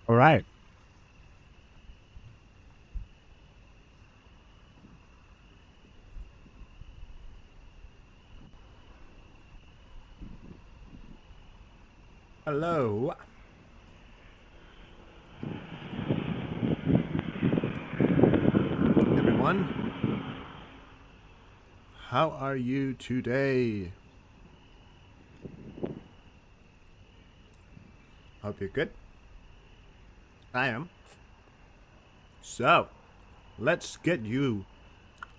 All right. Hello, everyone. How are you today? Hope you're good. I am. So, let's get you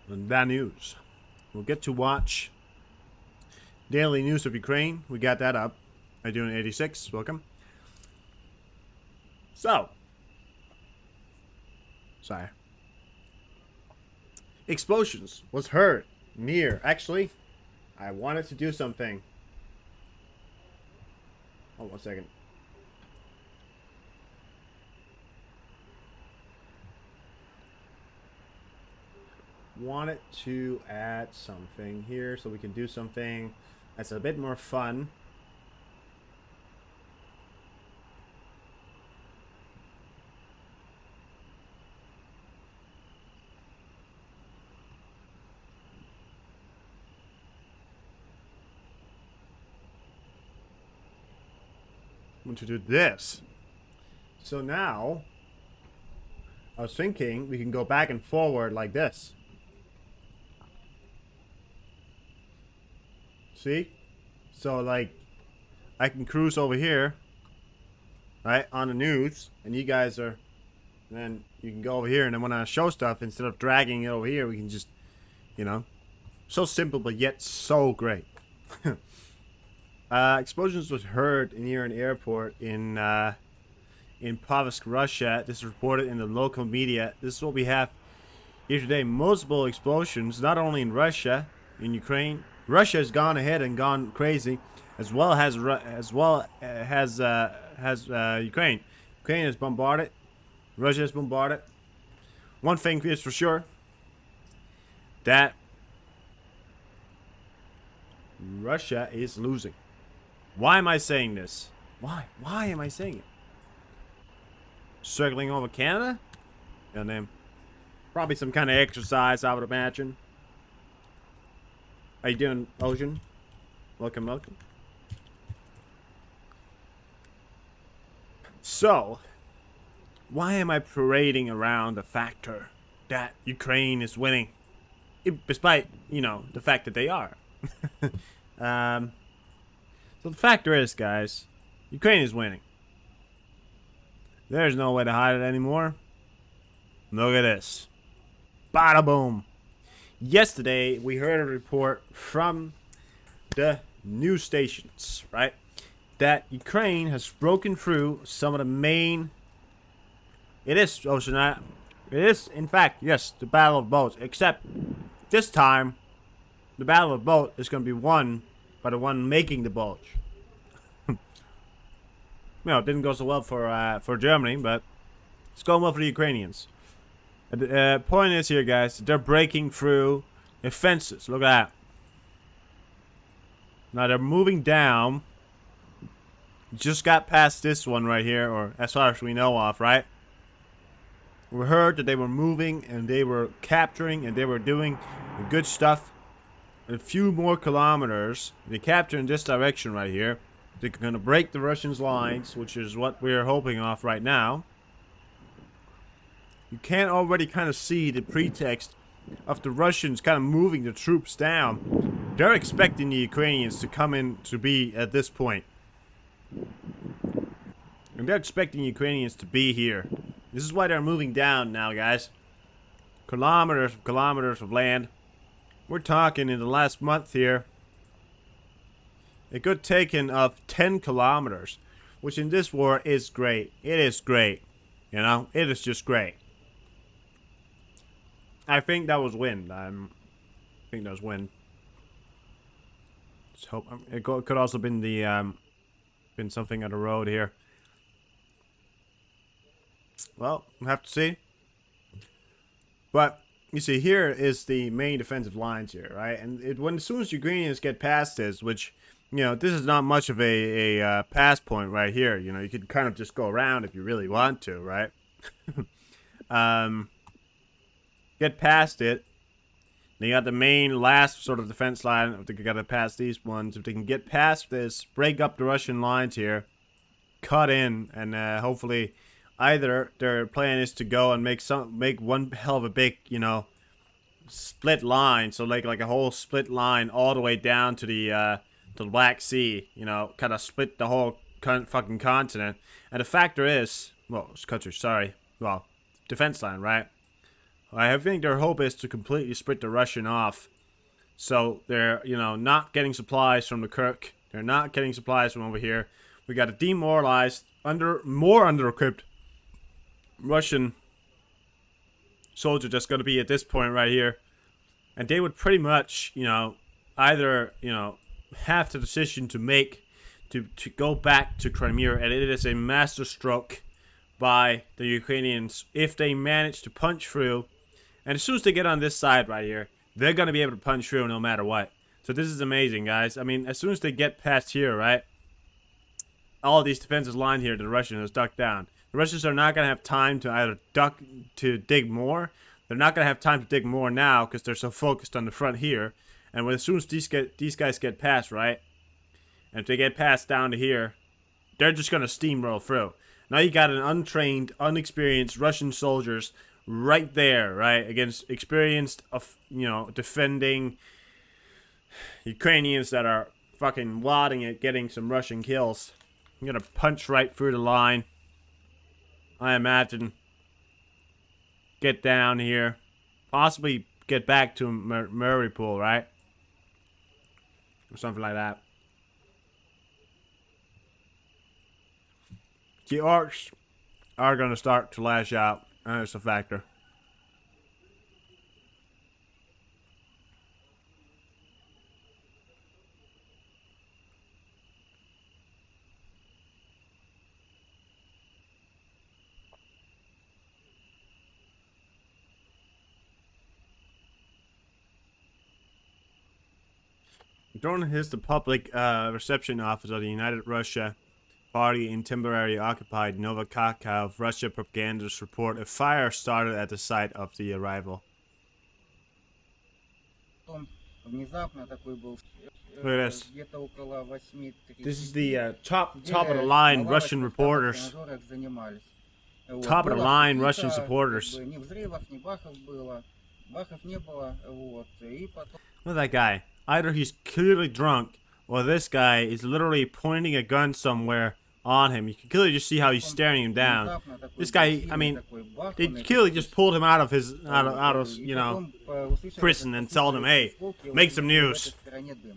the news. We'll get to watch Daily News of Ukraine. We got that up. I do an 86. Welcome. So, sorry. Explosions was heard near. Actually, I wanted to do something. Hold on 1 second. Wanted to add something here so we can do something that's a bit more fun. I want to do this. So now, I was thinking we can go back and forward like this. See? So like, I can cruise over here, right, on the news, and you guys are, and then you can go over here, and then when I show stuff, instead of dragging it over here, we can just, you know, so simple but yet so great. Explosions was heard near an airport in Pavlovsk, Russia. This is reported in the local media. This is what we have here today. Multiple explosions, not only in Russia, in Ukraine. Russia has gone ahead and gone crazy, as well as Ukraine. Ukraine is bombarded. Russia is bombarded. One thing is for sure, that Russia is losing. Why am I saying this? Why? Why am I saying it? Circling over Canada? And then probably some kind of exercise, I would imagine. How you doing, Ocean? Welcome, welcome. So, why am I parading around the factor that Ukraine is winning? Despite, you know, the fact that they are. So the factor is, guys, Ukraine is winning. There's no way to hide it anymore. Look at this. Bada boom. Yesterday, we heard a report from the news stations, right? That Ukraine has broken through some of the main... It is, Ocean. It is, in fact, yes, the Battle of Boats. Except, this time, the Battle of Boat is going to be won by the one making the bulge. You know, it didn't go so well for Germany, but it's going well for the Ukrainians. The point is here, guys, they're breaking through the fences. Look at that. Now they're moving down. Just got past this one right here, or as far as we know of, right? We heard that they were moving and they were capturing and they were doing good stuff. A few more kilometers, they capture in this direction right here. They're going to break the Russians' lines, which is what we're hoping off right now. You can already kind of see the pretext of the Russians kind of moving the troops down. They're expecting the Ukrainians to come in to be at this point. And they're expecting Ukrainians to be here. This is why they're moving down now, guys. Kilometers of land. We're talking in the last month here, a good taken of 10 kilometers, which in this war is great. It is great. You know, it is just great. I think that was wind. I think that was wind. Let's hope it could also been the been something on the road here. Well, we'll have to see. But you see, here is the main defensive lines here, right? And as soon as Ukrainians get past this, which you know, this is not much of a pass point right here. You know, you could kind of just go around if you really want to, right? Get past it. They got the main last sort of defense line. I think they got to pass these ones. If they can get past this, break up the Russian lines here, cut in, and hopefully either their plan is to go and make one hell of a big, you know, split line. So like a whole split line all the way down to the Black Sea. You know, kind of split the whole fucking continent. And the factor is, well, country, sorry, well, defense line, right? I think their hope is to completely split the Russian off. So they're, you know, not getting supplies from the Kirk. They're not getting supplies from over here. We got a demoralized, more under-equipped Russian soldier that's going to be at this point right here. And they would pretty much, you know, either, you know, have the decision to make to go back to Crimea. And it is a masterstroke by the Ukrainians if they manage to punch through. And as soon as they get on this side right here, they're going to be able to punch through no matter what. So this is amazing, guys. I mean, as soon as they get past here, right, all of these defenses line here, the Russians duck down. The Russians are not going to have time to either dig more. They're not going to have time to dig more now because they're so focused on the front here. And as soon as these guys get past, right, and if they get past down to here, they're just going to steamroll through. Now you got an untrained, unexperienced Russian soldiers right there, right, against experienced, you know, defending Ukrainians that are fucking wadding it, getting some Russian kills. I'm gonna punch right through the line. I imagine. Get down here. Possibly get back to Mariupol, right? Or something like that. The orcs are gonna start to lash out. That's a factor. During his the public reception office of the United Russia Party in temporarily occupied Novokakov, Russia propagandists report a fire started at the site of the arrival. Look at this. This is the top of the line Russian reporters. Top of the line Russian supporters. Look at that guy. Either he's clearly drunk, or this guy is literally pointing a gun somewhere on him. You can clearly just see how he's staring him down. This guy, I mean, they clearly just pulled him out of his, you know, prison and told him, hey, make some news.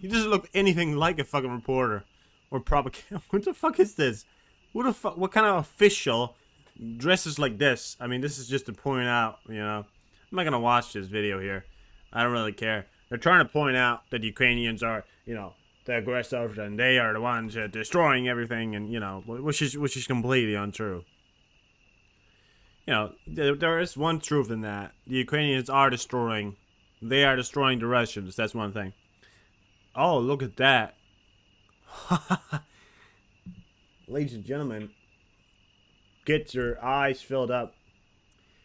He doesn't look anything like a fucking reporter or propaganda. What the fuck is this? What kind of official dresses like this? I mean, this is just to point out, you know. I'm not gonna watch this video here. I don't really care. They're trying to point out that Ukrainians are, you know, the aggressors and they are the ones destroying everything, and you know, which is completely untrue. You know, there is one truth in that: the Ukrainians are destroying. They are destroying the Russians. That's one thing. Oh, look at that, ladies and gentlemen. Get your eyes filled up.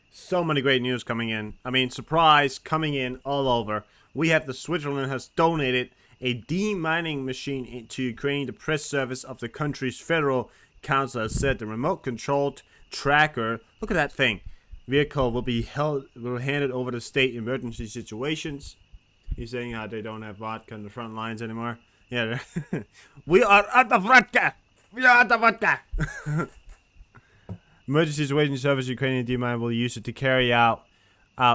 So many great news coming in. I mean, surprise coming in all over. We have Switzerland has donated a demining machine to Ukraine. The press service of the country's federal council has said the remote-controlled tracker, look at that thing, vehicle will be handed over to state emergency situations. He's saying how they don't have vodka on the front lines anymore. Yeah, we are out of vodka. We are out of vodka. Emergency Situation Service Ukrainian demine will use it to carry out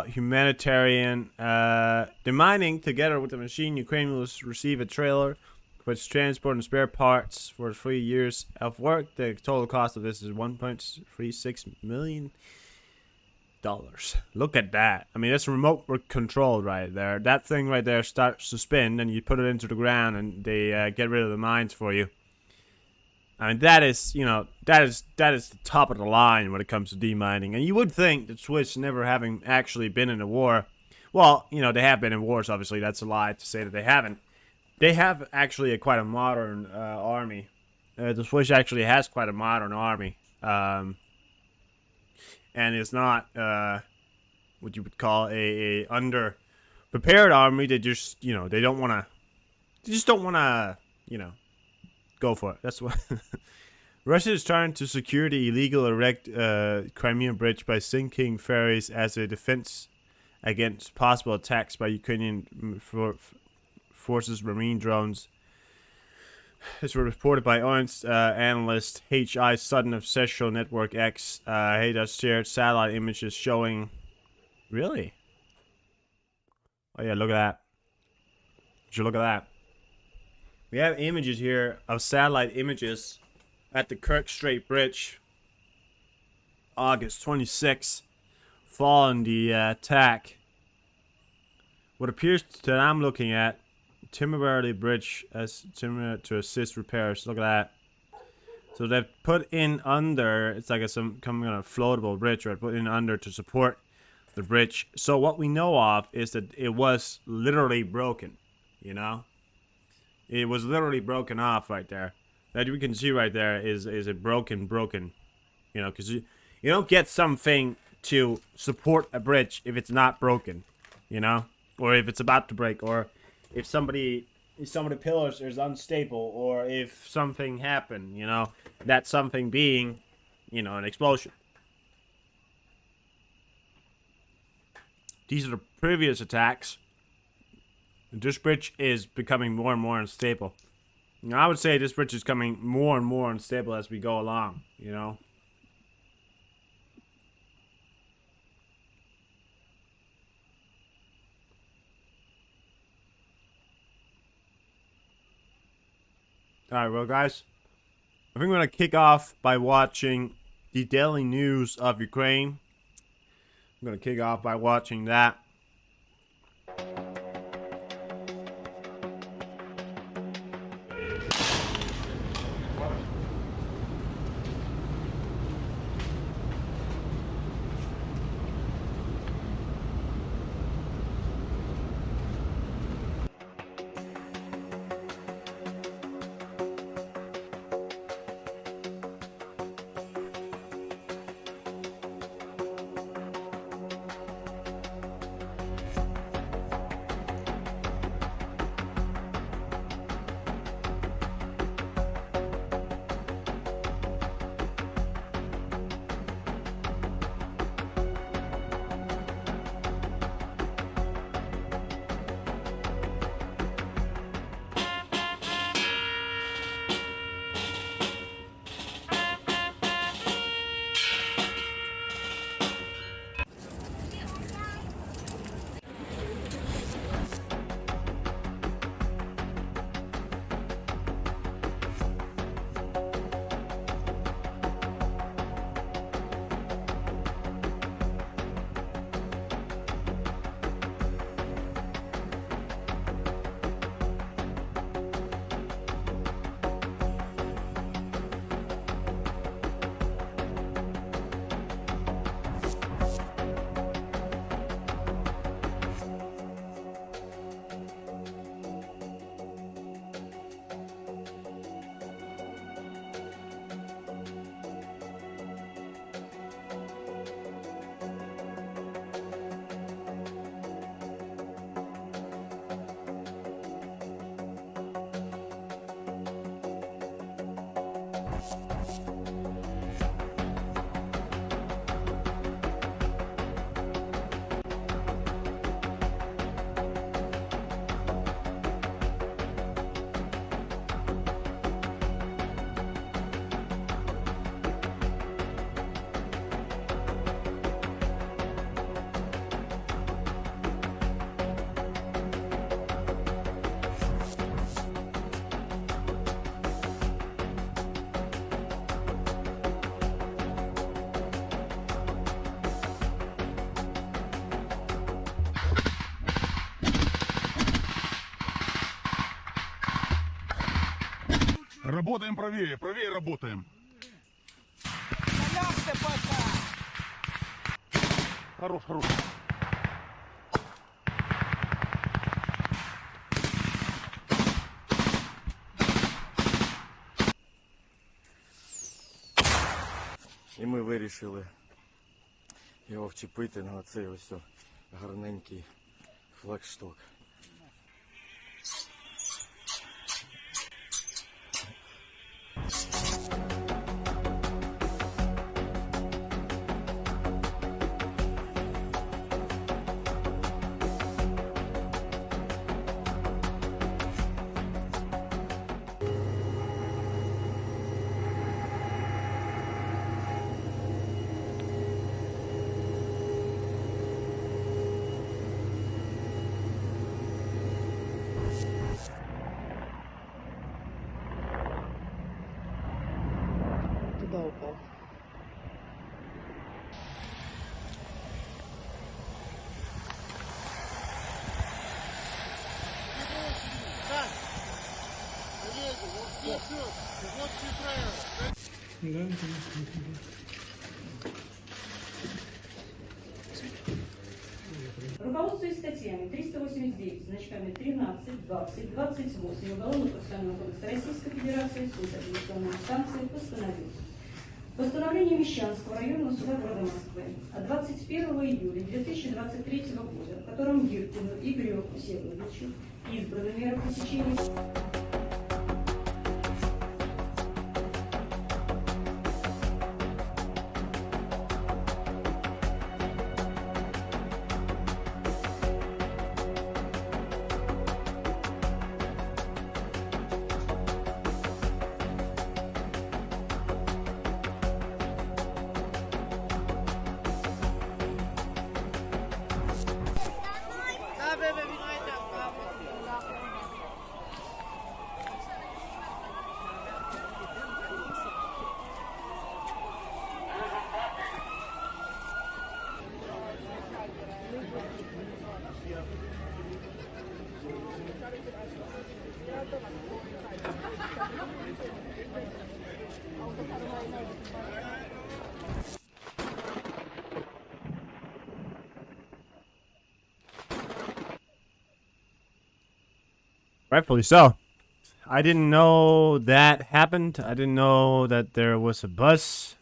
humanitarian demining. Together with the machine, Ukraine will receive a trailer for its transport and spare parts for 3 years of work. The total cost of this is $1.36 million. Look at that. I mean, that's remote control right there. That thing right there starts to spin, and you put it into the ground, and they get rid of the mines for you. I mean, that is, you know, that is the top of the line when it comes to demining. And you would think that Swiss, never having actually been in a war, well, you know, they have been in wars, obviously. That's a lie to say that they haven't. they have actually quite a modern army. The Swiss actually has quite a modern army, and it's not what you would call a under prepared army. They just they don't want to. They just don't want to go for it. That's what. Russia is trying to secure the illegal erect Crimean bridge by sinking ferries as a defense against possible attacks by Ukrainian forces marine drones. This was reported by Ernst analyst H.I. Sutton of Social Network X. He has shared satellite images showing... Really? Oh yeah, look at that. Would you look at that? We have images here of satellite images at the Kerch Strait Bridge. August 26th. Following the attack. What appears that I'm looking at, temporarily bridge as to assist repairs. Look at that. So they've put in under, it's like some kind of floatable bridge, right? Put in under to support the bridge. So what we know of is that it was literally broken, It was literally broken off right there. That we can see right there is a broken, because you don't get something to support a bridge if it's not broken, or if it's about to break, or if some of the pillars is unstable, or if something happened, that something being, an explosion. These are the previous attacks. This bridge is becoming more and more unstable. I would say this bridge is becoming more and more unstable as we go along, Alright, well guys, I think we're going to kick off by watching the daily news of Ukraine. I'm going to kick off by watching that. Работаем правее, правее работаем. Хорош, хорош. І ми вирішили його вчепити на оцей ось гарненький флагшток. Туда упал. Руководствуясь статьями 389, значками 13, 20, 28 Уголовно-процессуального кодекса Российской Федерации, суд апелляционной инстанции постановил. Постановление Мещанского районного суда города Москвы от 21 июля 2023 года, в котором Гиркину Игорю Всеволодовичу избрана мера пресечения. Rightfully so. I didn't know that happened. I didn't know that there was a bus.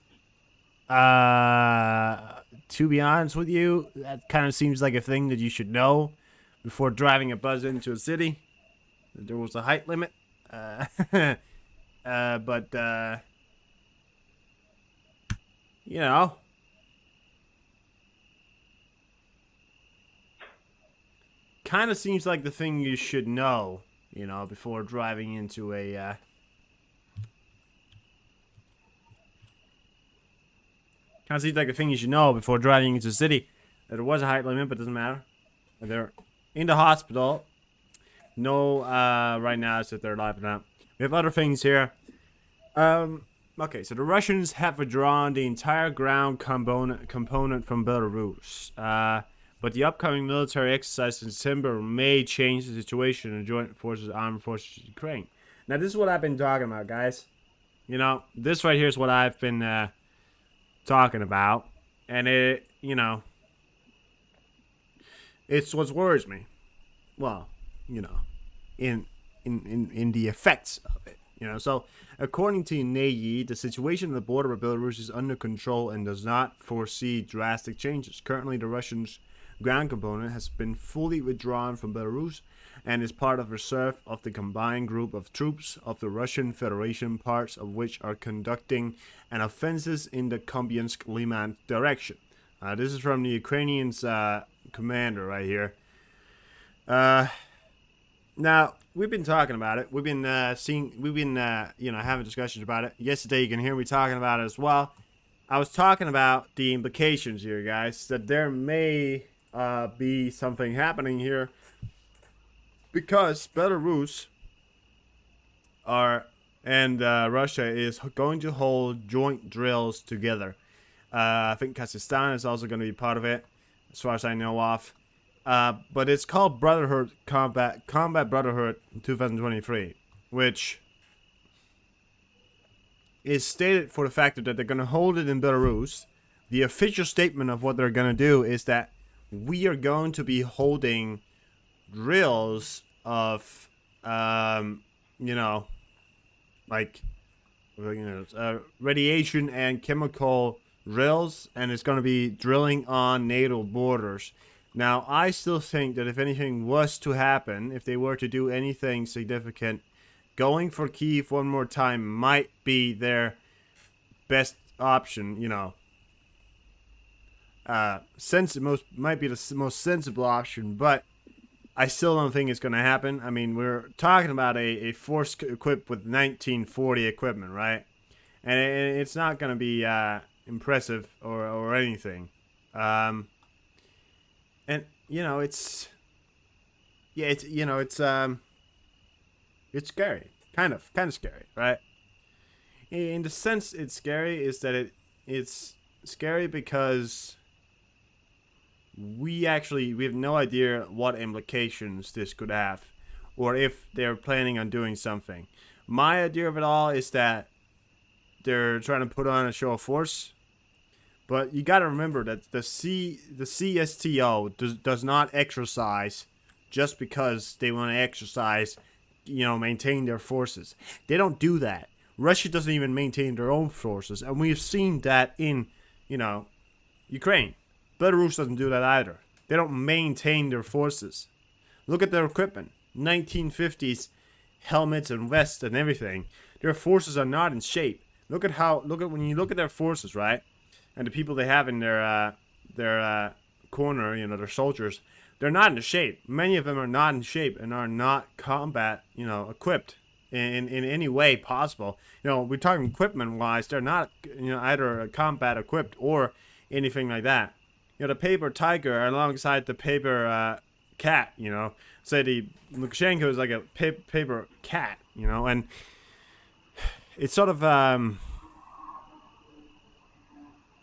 To be honest with you, that kind of seems like a thing that you should know before driving a bus into a city. That there was a height limit. But you know, kind of seems like the thing you should know, you know, before driving into a, kind of seems like the thing you should know before driving into a city. That there was a height limit, but it doesn't matter. They're in the hospital. No, right now, so they're alive now. We have other things here. Okay, so the Russians have withdrawn the entire ground component from Belarus. But the upcoming military exercise in December may change the situation in the joint forces, armed forces of Ukraine. Now, this is what I've been talking about, guys. You know, this right here is what I've been talking about, and it, you know, it's what worries me. Well, you know, in the effects of it. You know, so according to NEI, the situation at the border of Belarus is under control and does not foresee drastic changes. Currently, the Russians' ground component has been fully withdrawn from Belarus and is part of reserve of the combined group of troops of the Russian Federation, parts of which are conducting an offensive in the Kupiansk-Liman direction. This is from the Ukrainians' commander right here. Now, we've been talking about it. We've been you know, having discussions about it. Yesterday, you can hear me talking about it as well. I was talking about the implications here, guys, that there may be something happening here because Belarus and Russia is going to hold joint drills together. I think Kazakhstan is also going to be part of it, as far as I know of. But it's called Brotherhood Combat Brotherhood 2023, which is stated for the fact that they're going to hold it in Belarus. The official statement of what they're going to do is that we are going to be holding drills of, you know, like, radiation and chemical drills, and it's going to be drilling on NATO borders. Now, I still think that if anything was to happen, if they were to do anything significant, going for Kyiv one more time might be their best option, you know. Might be the most sensible option, but I still don't think it's going to happen. I mean, we're talking about a force equipped with 1940 equipment, right? And it's not going to be impressive or anything. And you know, it's scary, kind of scary, right? In the sense it's scary is that it's scary because we have no idea what implications this could have, or if they're planning on doing something. My idea of it all is that they're trying to put on a show of force, but you got to remember that the CSTO does not exercise just because they want to exercise, you know, maintain their forces. They don't do that. Russia doesn't even maintain their own forces, and we've seen that in, you know, Ukraine. Belarus doesn't do that either. They don't maintain their forces. Look at their equipment. 1950s helmets and vests and everything. Their forces are not in shape. Look at when you look at their forces, right? And the people they have in their corner, you know, their soldiers, they're not in shape. Many of them are not in shape and are not combat, you know, equipped in any way possible. You know, we're talking equipment wise, they're not, you know, either combat equipped or anything like that. You know, the paper tiger alongside the paper cat, you know. Say the Lukashenko is like a paper cat, you know, and it's sort of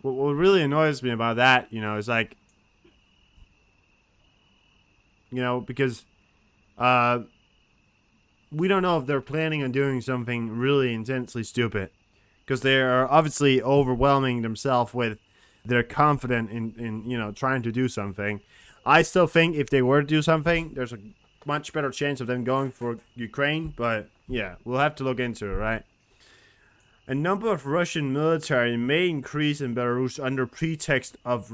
what really annoys me about that, you know, is like, you know, because we don't know if they're planning on doing something really intensely stupid, because they are obviously overwhelming themselves with they're confident in you know, trying to do something. I still think if they were to do something, there's a much better chance of them going for Ukraine, but yeah, we'll have to look into it, right? A number of Russian military may increase in Belarus under pretext of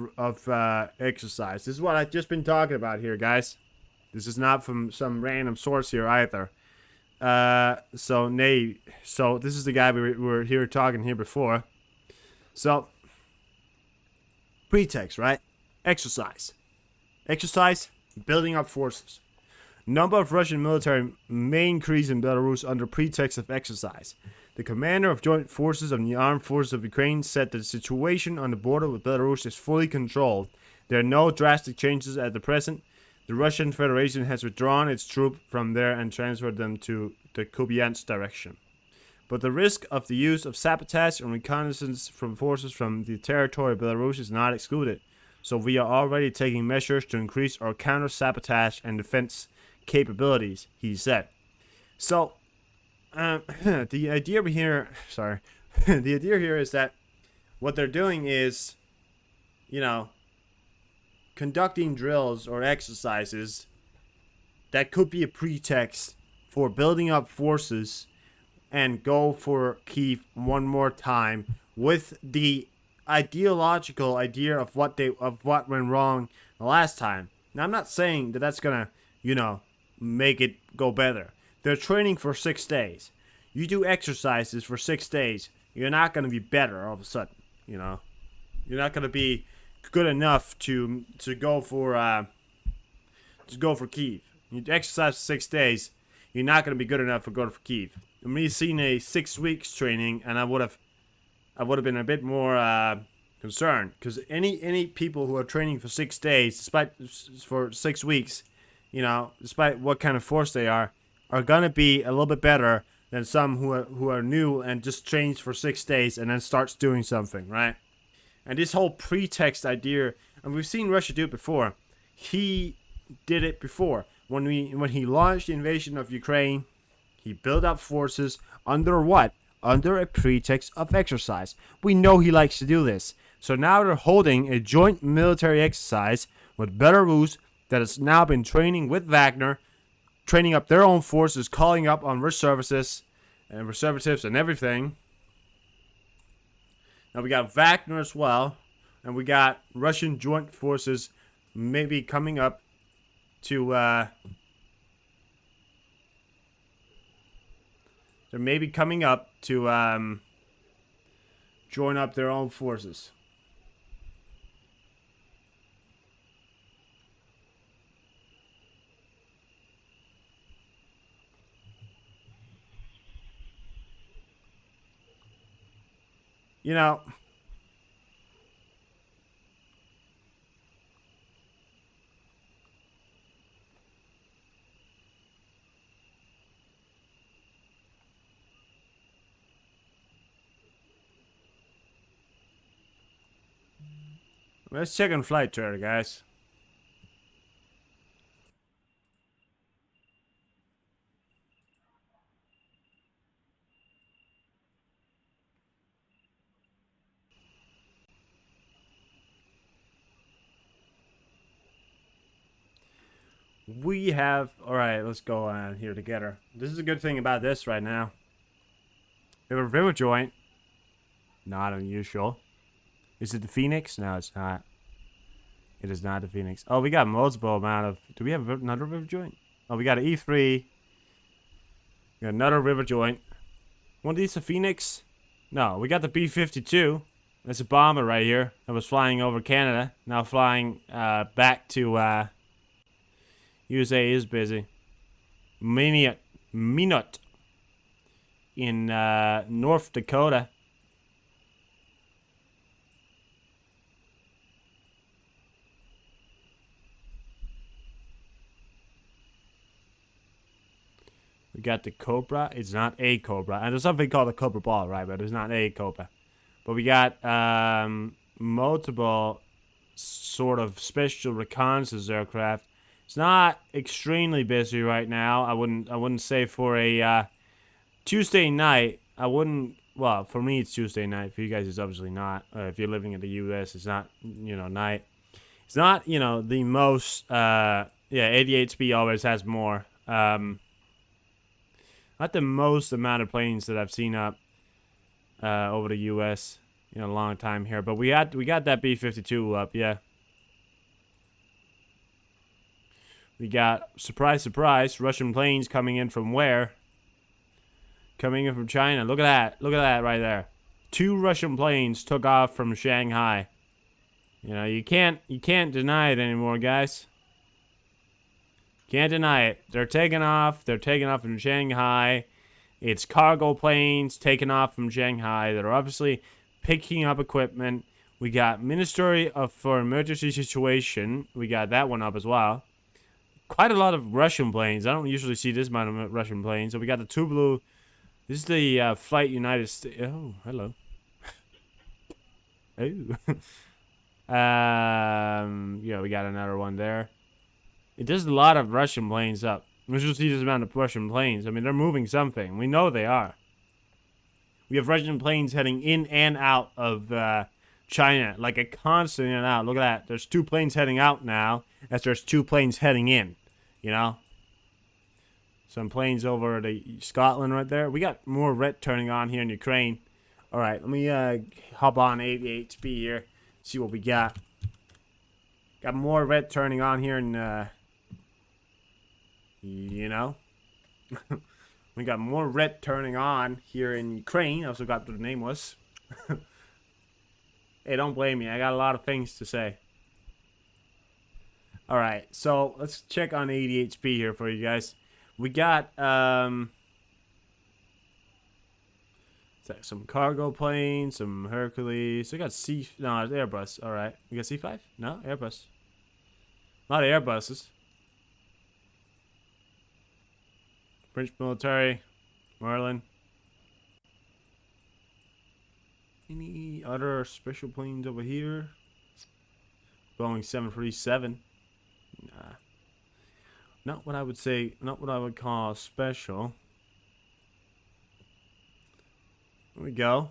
exercise. This is what I've just been talking about here, guys. This is not from some random source here either. So this is the guy we were here talking here before. So, pretext, right? Exercise, building up forces. Number of Russian military may increase in Belarus under pretext of exercise. The commander of joint forces of the armed forces of Ukraine said that the situation on the border with Belarus is fully controlled. There are no drastic changes at the present. The Russian Federation has withdrawn its troops from there and transferred them to the Kupiansk direction. But the risk of the use of sabotage and reconnaissance from forces from the territory of Belarus is not excluded. So we are already taking measures to increase our counter-sabotage and defense capabilities, he said. So, the idea here is that what they're doing is, you know, conducting drills or exercises that could be a pretext for building up forces and go for Kyiv one more time with the ideological idea of what went wrong the last time. Now, I'm not saying that that's gonna, you know, make it go better. They're training for 6 days. You do exercises for 6 days, you're not gonna be better all of a sudden. You know, you're not gonna be good enough to go for Kyiv. You exercise for 6 days, you're not gonna be good enough to go for Kyiv. I mean, you've seen a 6 weeks training, and I would have been a bit more concerned, because any people who are training for 6 days, for 6 weeks, you know, despite what kind of force they are gonna be a little bit better than some who are new and just trains for 6 days and then starts doing something, right? And this whole pretext idea, and we've seen Russia do it before. He did it before when he launched the invasion of Ukraine. He built up forces under what? Under a pretext of exercise. We know he likes to do this. So now they're holding a joint military exercise with Belarus that has now been training with Wagner, training up their own forces, calling up on reservists and everything Now we got Wagner as well. And we got Russian joint forces maybe coming up to, they're maybe coming up to, join up their own forces. You know, let's check on flight tracker, guys. We have, alright, let's go on here together. This is a good thing about this right now. We have a river joint. Not unusual. Is it the Phoenix? No, it's not. It is not the Phoenix. Oh, we got multiple amount of, do we have another river joint? Oh, we got an E3. We got another river joint. One of these a Phoenix? No, we got the B-52. That's a bomber right here that was flying over Canada. Now flying back to USA is busy. Minot in North Dakota. We got the Cobra. It's not a Cobra. And there's something called a Cobra Ball, right? But it's not a Cobra. But we got multiple sort of special reconnaissance aircraft. It's not extremely busy right now. I wouldn't say for a Tuesday night. I wouldn't. Well, for me it's Tuesday night. For you guys, it's obviously not. If you're living in the U.S., it's not. Night. It's not. The most. Yeah, 88SB always has more. Not the most amount of planes that I've seen up over the U.S. in a long time here, but we got that B-52 up, yeah. We got, surprise, surprise, Russian planes coming in from where? Coming in from China. Look at that right there. 2 Russian planes took off from Shanghai. You can't deny it anymore, guys. Can't deny it. They're taking off. They're taking off from Shanghai. It's cargo planes taking off from Shanghai. They're obviously picking up equipment. We got Ministry for Emergency Situation. We got that one up as well. Quite a lot of Russian planes. I don't usually see this amount of Russian planes. So we got the Tupolev. This is the Flight United States. Oh, hello. Oh. Yeah, we got another one there. There's a lot of Russian planes up. Let's just see this amount of Russian planes. I mean, they're moving something. We know they are. We have Russian planes heading in and out of China. Like a constant in and out. Look at that. There's 2 planes heading out now. As there's 2 planes heading in. Some planes over to Scotland right there. We got more red turning on here in Ukraine. Alright, let me hop on 88SB here. See what we got. Got more red turning on here in we got more red turning on here in Ukraine. I forgot what the name was. Hey, don't blame me. I got a lot of things to say. Alright, so let's check on 88SB here for you guys. We got some cargo planes, some Hercules. We got no, it's Airbus. Alright. We got C5? No, Airbus. A lot of Airbuses. French military, Merlin. Any other special planes over here? Boeing 737. Nah. Not what I would say, not what I would call special. There we go.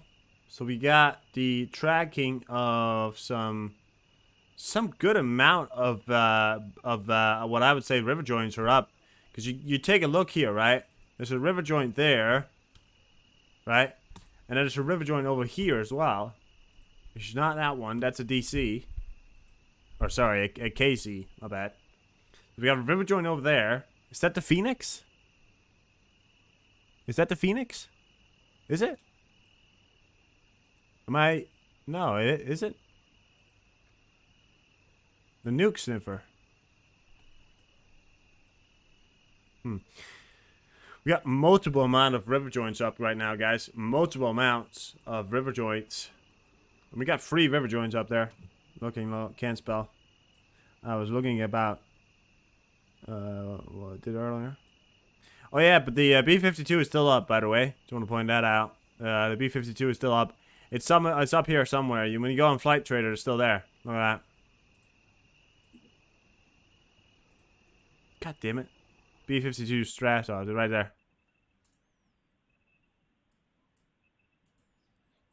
So we got the tracking of some good amount of what I would say river joints are up. Because you take a look here, right? There's a river joint there, right? And then there's a river joint over here as well. It's not that one. That's a DC. Or sorry, a KC. My bad. We got a river joint over there. Is that the Phoenix? Is that the Phoenix? Is it? Am I? No, is it? The Nuke Sniffer. We got multiple amount of river joints up right now, guys. Multiple amounts of river joints. And we got 3 river joints up there. Looking low, can't spell. I was looking about what I did earlier. Oh yeah, but the B-52 is still up, by the way. Just want to point that out. The B-52 is still up. It's up here somewhere. When you go on Flight Trader, it's still there. Look at that. God damn it. B-52 Stratos, right there.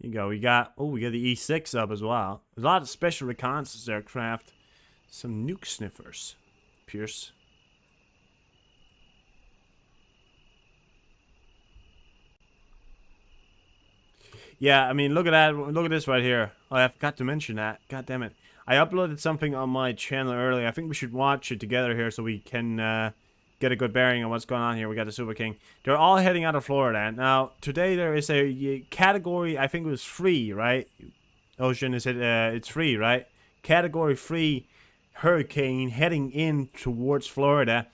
You go. We got the E-6 up as well. There's a lot of special reconnaissance aircraft. Some nuke sniffers. Pierce. Yeah, I mean, look at that. Look at this right here. Oh, I forgot to mention that. God damn it. I uploaded something on my channel earlier. I think we should watch it together here so we can get a good bearing on what's going on here. We got the Super King. They're all heading out of Florida. Now, today there is a category, I think it was 3, right? Ocean, is it? It's 3, right? Category 3 hurricane heading in towards Florida.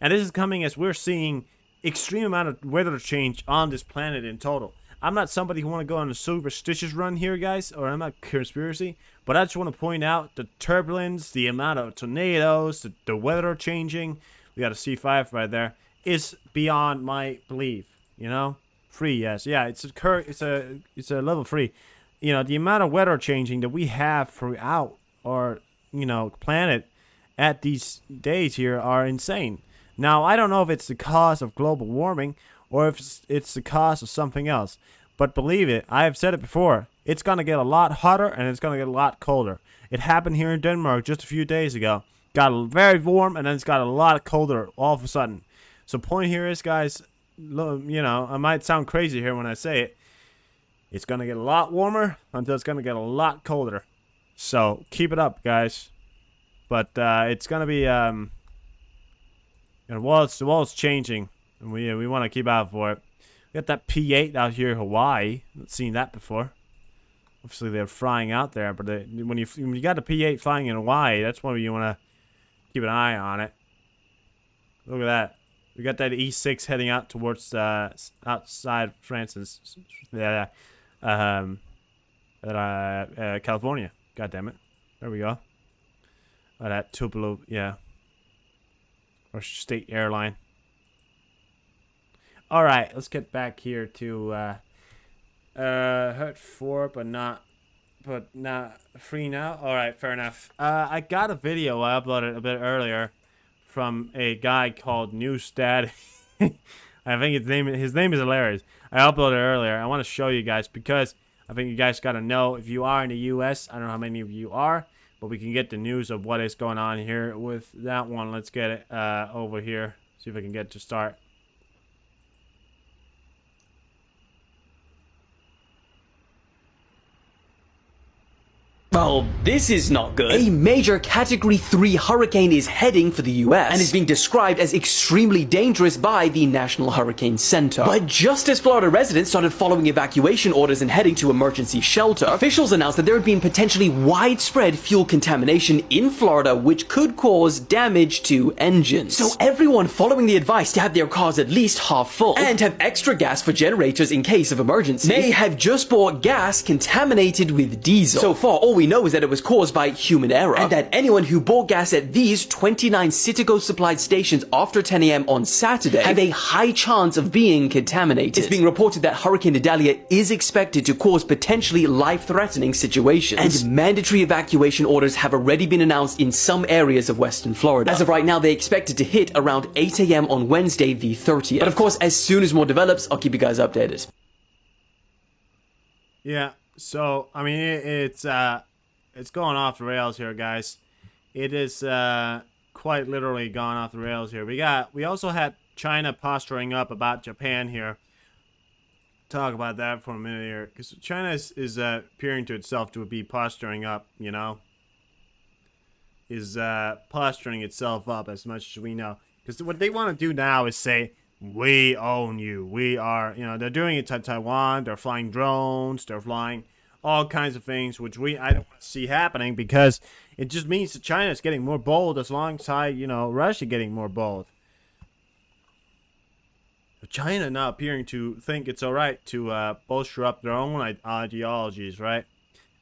And this is coming as we're seeing extreme amount of weather change on this planet in total. I'm not somebody who want to go on a superstitious run here, guys, or I'm not conspiracy, but I just want to point out the turbulence, the amount of tornadoes, the weather changing. We got a C5 right there. Is beyond my belief. You know, 3, yes, yeah. It's a level 3. You know, the amount of weather changing that we have throughout our planet at these days here are insane. Now, I don't know if it's the cause of global warming or if it's the cause of something else. But believe it, I have said it before, it's going to get a lot hotter and it's going to get a lot colder. It happened here in Denmark just a few days ago. Got very warm and then it's got a lot colder all of a sudden. So point here is, guys, I might sound crazy here when I say it. It's going to get a lot warmer until it's going to get a lot colder. So keep it up, guys. But it's going to be, the world's changing. And we want to keep out for it. We got that P-8 out here in Hawaii. Not seen that before. Obviously, they're flying out there, but when you got a P-8 flying in Hawaii, that's when you want to keep an eye on it. Look at that. We got that E-6 heading out towards outside Francis, California. God damn it. There we go. Oh, that Tupelo, yeah. Or state airline. All right, let's get back here to Hurt 4, but not free now. All right, fair enough. I got a video I uploaded a bit earlier from a guy called Newstad. I think his name is hilarious. I uploaded it earlier. I want to show you guys because I think you guys got to know if you are in the U.S. I don't know how many of you are, but we can get the news of what is going on here with that one. Let's get it over here. See if I can get to start. Well, this is not good. A major Category 3 hurricane is heading for the US and is being described as extremely dangerous by the National Hurricane Center. But just as Florida residents started following evacuation orders and heading to emergency shelter, officials announced that there had been potentially widespread fuel contamination in Florida, which could cause damage to engines. So everyone following the advice to have their cars at least half full and have extra gas for generators in case of emergency may have just bought gas contaminated with diesel. So far, all we know is that it was caused by human error, and that anyone who bought gas at these 29 Citigo supplied stations after 10 a.m. on Saturday have a high chance of being contaminated. It's being reported that Hurricane Idalia is expected to cause potentially life-threatening situations, and mandatory evacuation orders have already been announced in some areas of Western Florida. As of right now, they expect it to hit around 8 a.m. on Wednesday the 30th. But of course, as soon as more develops, I'll keep you guys updated. Yeah, so, I mean, it's going off the rails here, guys. It is quite literally gone off the rails here. We also had China posturing up about Japan here. talk about that for a minute here, because China is appearing to itself to be posturing up, you know, is posturing itself up as much as we know. Because what they want to do now is say, we own you. We are, you know, they're doing it to Taiwan. They're flying drones. They're flying all kinds of things, which I don't want to see happening, because it just means that China is getting more bold alongside, you know, Russia getting more bold. China now appearing to think it's alright to bolster up their own ideologies, right?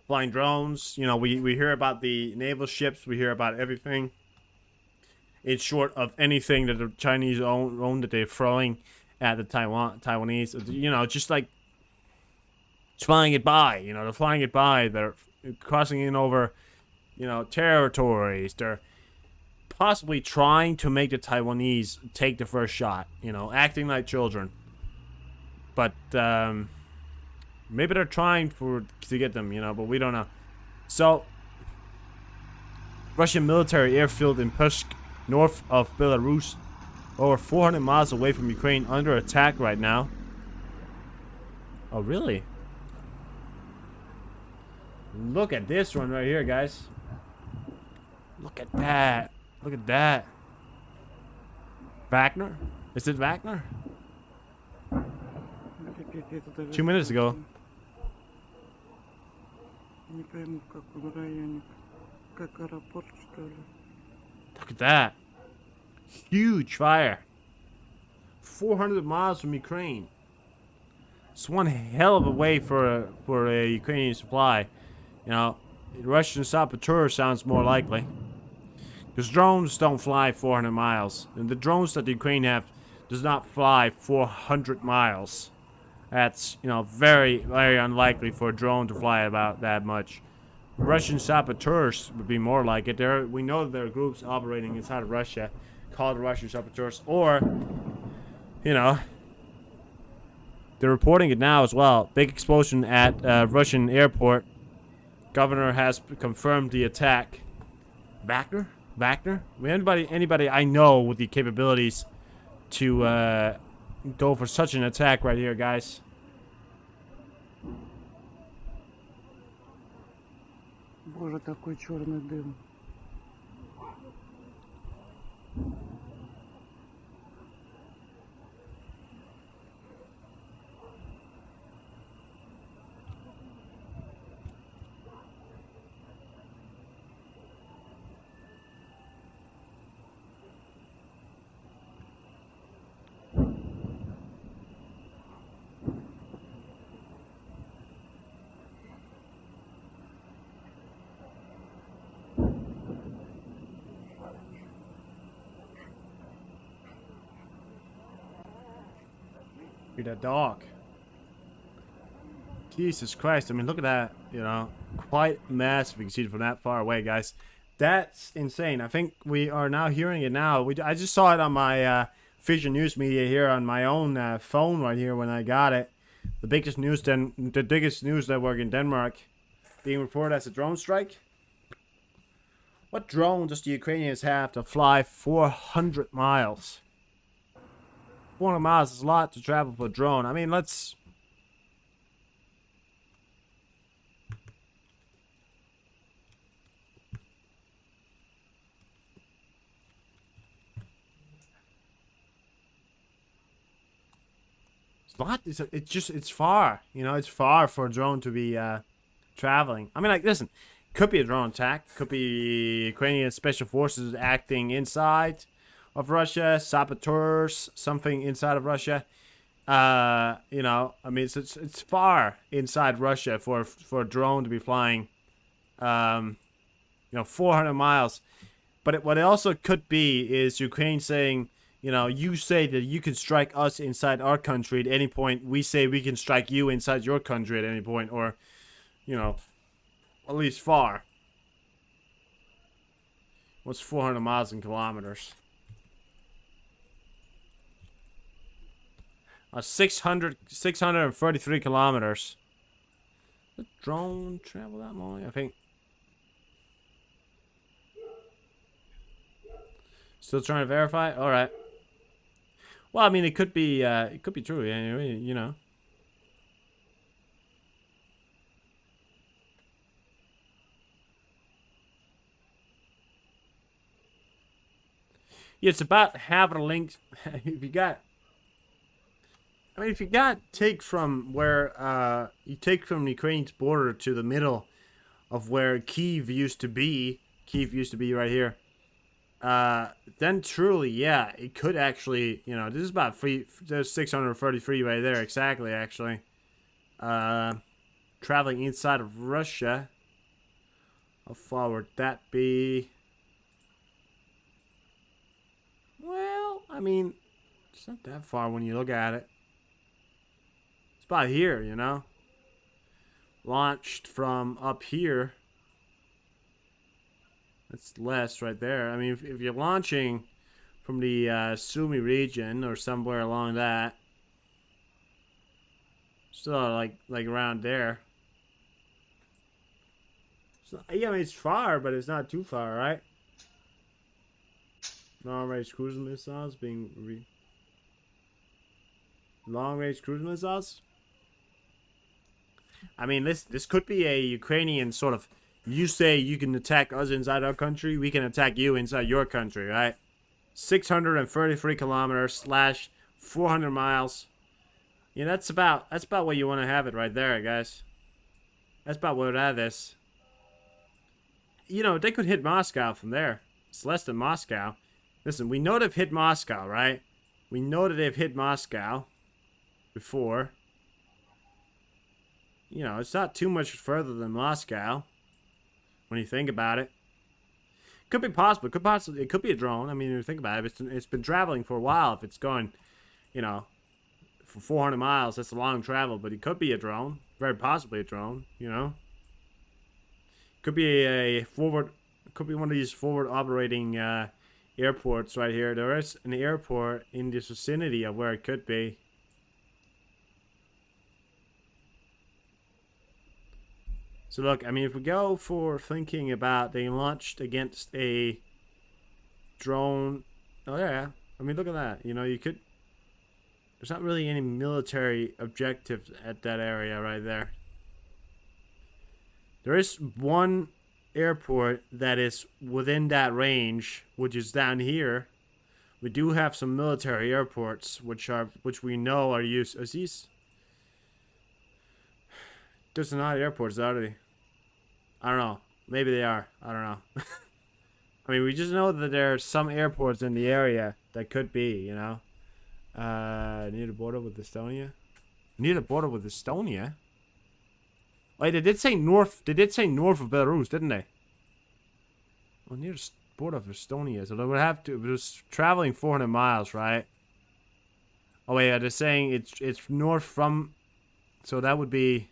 Flying drones, you know, we hear about the naval ships, we hear about everything. It's short of anything that the Chinese own that they're throwing at the Taiwanese, you know, just like flying it by, you know, they're flying it by, they're crossing in over, you know, territories, they're possibly trying to make the Taiwanese take the first shot, you know, acting like children. But maybe they're trying to get them, you know, but we don't know. So, Russian military airfield in Pushk, north of Belarus, over 400 miles away from Ukraine, under attack right now. Oh, really? Look at this one right here, guys. Look at that. Look at that. Wagner? Is it Wagner? 2 minutes ago. Не пойму, в каком районе. Как аэропорт, что ли? Look at that. Huge fire. 400 miles from Ukraine. It's one hell of a way for a Ukrainian supply. You know, Russian saboteur sounds more likely. Because drones don't fly 400 miles. And the drones that the Ukraine have does not fly 400 miles. That's, you know, very, very unlikely for a drone to fly about that much. Russian saboteurs would be more like it. We know that there are groups operating inside of Russia called Russian saboteurs. Or, you know, they're reporting it now as well. Big explosion at Russian airport. Governor has confirmed the attack. Wagner? I mean, anybody I know with the capabilities to go for such an attack right here, guys. Боже, такой черный дым. Look at that dog. Jesus Christ. I mean, look at that. You know, quite massive. You can see it from that far away, guys. That's insane. I think we are now hearing it now. I just saw it on my Vision News Media here on my own phone right here when I got it. The biggest news network in Denmark being reported as a drone strike. What drone does the Ukrainians have to fly 400 miles? 400 miles is a lot to travel for a drone. I mean, let's... It's far. You know, it's far for a drone to be traveling. I mean, like, listen, could be a drone attack. Could be Ukrainian special forces acting inside of Russia, saboteurs, something inside of Russia. You know, I mean, it's far inside Russia for a drone to be flying, you know, 400 miles. But what it also could be is Ukraine saying, you know, you say that you can strike us inside our country at any point. We say we can strike you inside your country at any point, or, you know, at least far. What's 400 miles in kilometers? 633 kilometers. The drone travel that long? I think. Still trying to verify? All right. Well, I mean, it could be true. Anyway, you know. Yeah, it's about having a link. If you got, I mean, if you got take from where you take from Ukraine's border to the middle of where Kyiv used to be. Kyiv used to be right here. Then truly, yeah, it could actually, you know, this is about there's 633 right there, exactly, actually. Traveling inside of Russia. How far would that be? Well, I mean, it's not that far when you look at it. It's about here, you know. Launched from up here. That's less right there. I mean, if you're launching from the Sumy region or somewhere along that, still like around there. So, yeah, I mean, it's far, but it's not too far, right? Long-range cruise missiles being long-range cruise missiles. I mean, this could be a Ukrainian sort of. You say you can attack us inside our country, we can attack you inside your country, right? 633 kilometers / 400 miles. Yeah, that's about what you want to have it right there, guys. That's about what that is. You know, they could hit Moscow from there. It's less than Moscow. Listen, we know they've hit Moscow, right? We know that they've hit Moscow before. You know, it's not too much further than Moscow when you think about it. Could be possible. It could be a drone. I mean, if you think about it, it's been traveling for a while. If it's going, you know, for 400 miles, that's a long travel. But it could be a drone. Very possibly a drone, you know. Could be a forward. Could be one of these forward operating airports right here. There is an airport in the vicinity of where it could be. So look, I mean, if we go for thinking about they launched against a drone. Oh yeah, I mean, look at that. You know, you could. There's not really any military objectives at that area right there. There is one airport that is within that range, which is down here. We do have some military airports, which we know are used as these. There's not airports, are they? I don't know. Maybe they are. I don't know. I mean, we just know that there are some airports in the area that could be, you know. Near the border with Estonia. Near the border with Estonia? Wait, they did say north. They did say north of Belarus, didn't they? Well, near the border of Estonia. So they would have to. It was traveling 400 miles, right? Oh wait, they're saying it's north from. So that would be.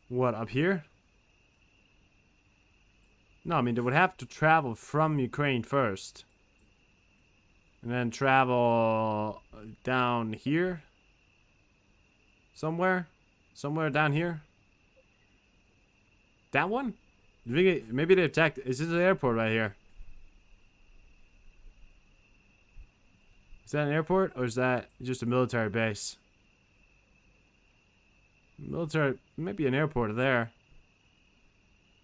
What, up here? No, I mean, they would have to travel from Ukraine first. And then travel down here. Somewhere? Somewhere down here? That one? Maybe they attacked. Is this an airport right here? Is that an airport? Or is that just a military base? Military, maybe an airport there.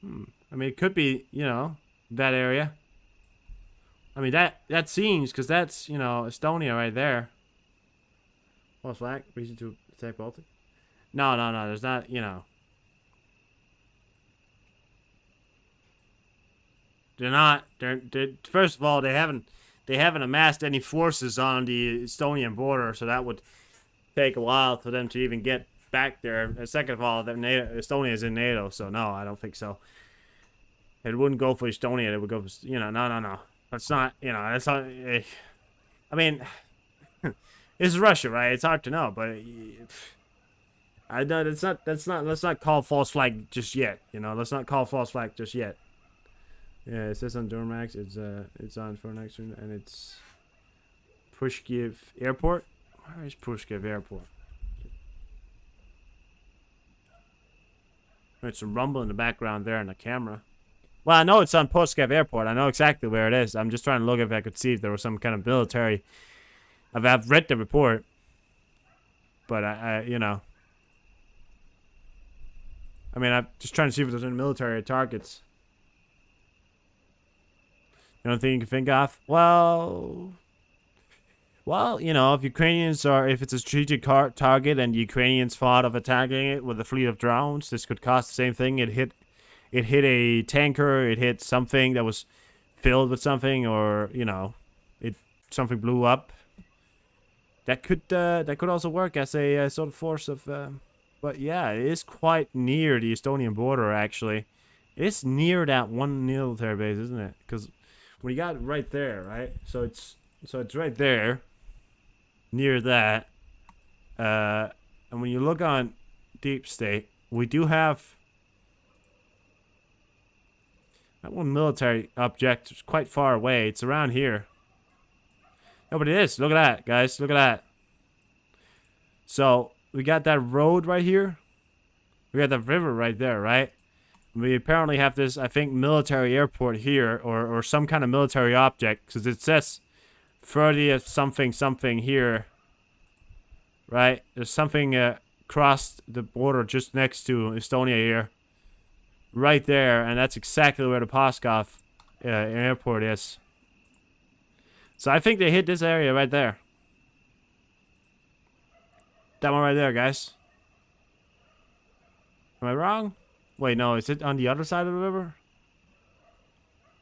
I mean, it could be, you know, that area. I mean, that seems, because that's, you know, Estonia right there. False flag, reason to attack Baltic. No, there's not, you know. They're first of all, they haven't amassed any forces on the Estonian border, so that would take a while for them to even get back there. And second of all, Estonia is in NATO, so no, I don't think so. It wouldn't go for Estonia. It would go for, you know, no. That's not, you know, that's not. I mean, it's Russia, right? It's hard to know, but I know it's not. That's not. Let's not call false flag just yet. You know, let's not call false flag just yet. Yeah, it says on Durmax. It's on for next one, and it's Pushkiv Airport. Where is Pushkiv Airport? There's some rumble in the background there in the camera. Well, I know it's on Pushkiv Airport. I know exactly where it is. I'm just trying to look if I could see if there was some kind of military. I've read the report, but I you know. I mean, I'm just trying to see if there's any military targets. The only thing you can think of? Well, you know, if it's a strategic target and the Ukrainians thought of attacking it with a fleet of drones, this could cause the same thing. It hit a tanker, it hit something that was filled with something, or, you know, something blew up. That could also work as a sort of force of, but yeah, it is quite near the Estonian border, actually. It's near that one military base, isn't it? Because we got it right there, right? So it's right there, near that. And when you look on Deep State, we do have that one military object. It's quite far away. It's around here. No, but it is. Look at that, guys. Look at that. So we got that road right here. We got the river right there, right? We apparently have this, I think, military airport here, or some kind of military object, because it says 30th something here, right? There's something across the border just next to Estonia here, right there, and that's exactly where the Pskov airport is. So I think they hit this area right there. That one right there, guys. Am I wrong? Wait, no, is it on the other side of the river?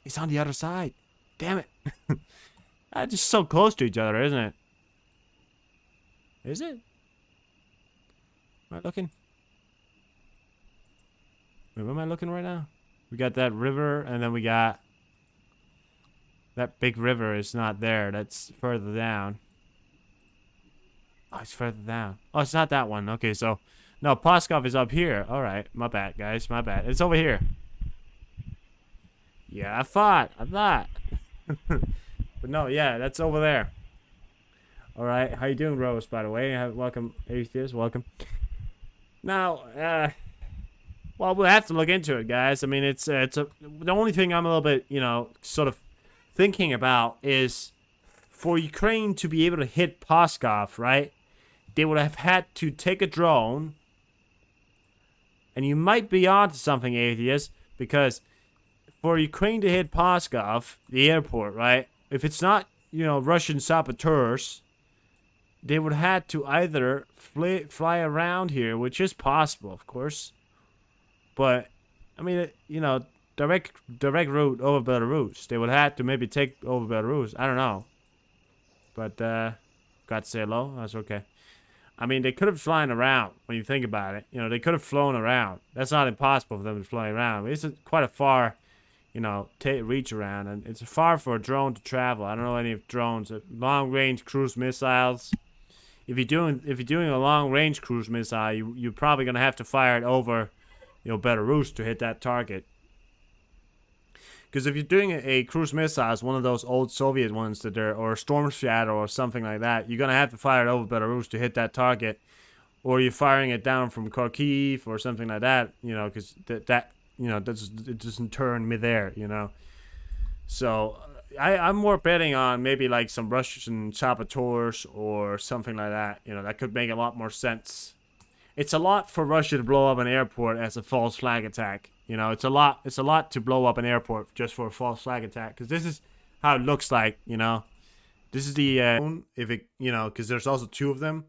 It's on the other side. Damn it. That's just so close to each other, isn't it? Is it? Am I looking? Wait, where am I looking right now? We got that river, and then we got... That big river is not there. That's further down. Oh, it's further down. Oh, it's not that one. Okay, so... No, Pskov is up here. Alright, my bad, guys. My bad. It's over here. Yeah, I thought. But no, yeah, that's over there. Alright, how you doing, Rose, by the way? Welcome, Atheist. Welcome. Now, well, we'll have to look into it, guys. I mean, the only thing I'm a little bit, you know, sort of thinking about is for Ukraine to be able to hit Pskov, right? They would have had to take a drone. And you might be onto something, Atheist, because for Ukraine to hit Pskov, the airport, right? If it's not, you know, Russian saboteurs, they would have to either fly around here, which is possible, of course. But, I mean, you know, direct route over Belarus. They would have to maybe take over Belarus. I don't know. But, got to say hello. That's okay. I mean, they could have flown around when you think about it. You know, they could have flown around. That's not impossible for them to fly around. It's quite a far, you know, reach around, and it's far for a drone to travel. I don't know any of drones. Long-range cruise missiles. If you're doing a long-range cruise missile, you're probably gonna have to fire it over, you know, Belarus to hit that target. Because if you're doing a cruise missile, one of those old Soviet ones that are, or Storm Shadow or something like that, you're gonna have to fire it over Belarus to hit that target, or you're firing it down from Kharkiv or something like that, you know, because that you know, it doesn't turn midair, you know. So I'm more betting on maybe like some Russian saboteurs or something like that. You know, that could make a lot more sense. It's a lot for Russia to blow up an airport as a false flag attack. You know, it's a lot to blow up an airport just for a false flag attack, because this is how it looks like. You know, this is the if it, you know, because there's also two of them.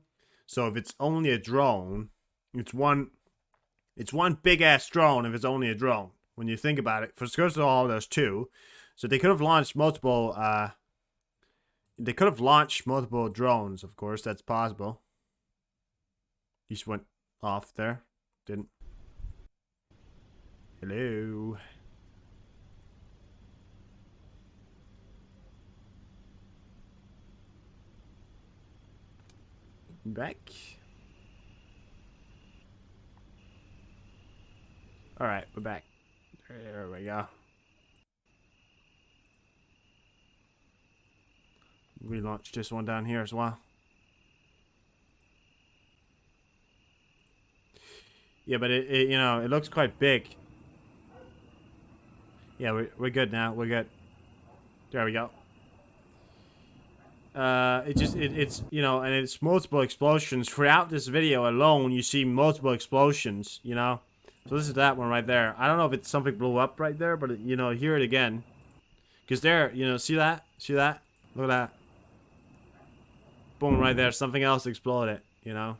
So if it's only a drone, it's one big ass drone. If it's only a drone, when you think about it, first of all, there's two. So they could have launched multiple. They could have launched multiple drones. Of course, that's possible. He just went off there. Didn't. Hello. Back. All right, we're back. There we go. Relaunch this one down here as well. Yeah, but it you know, it looks quite big. Yeah, we're good now. We're good. There we go. It's you know, and it's multiple explosions throughout this video alone. You see multiple explosions, you know. So this is that one right there. I don't know if it's something blew up right there, but you know, hear it again. Because there, you know, see that? See that? Look at that. Boom, right there. Something else exploded, you know?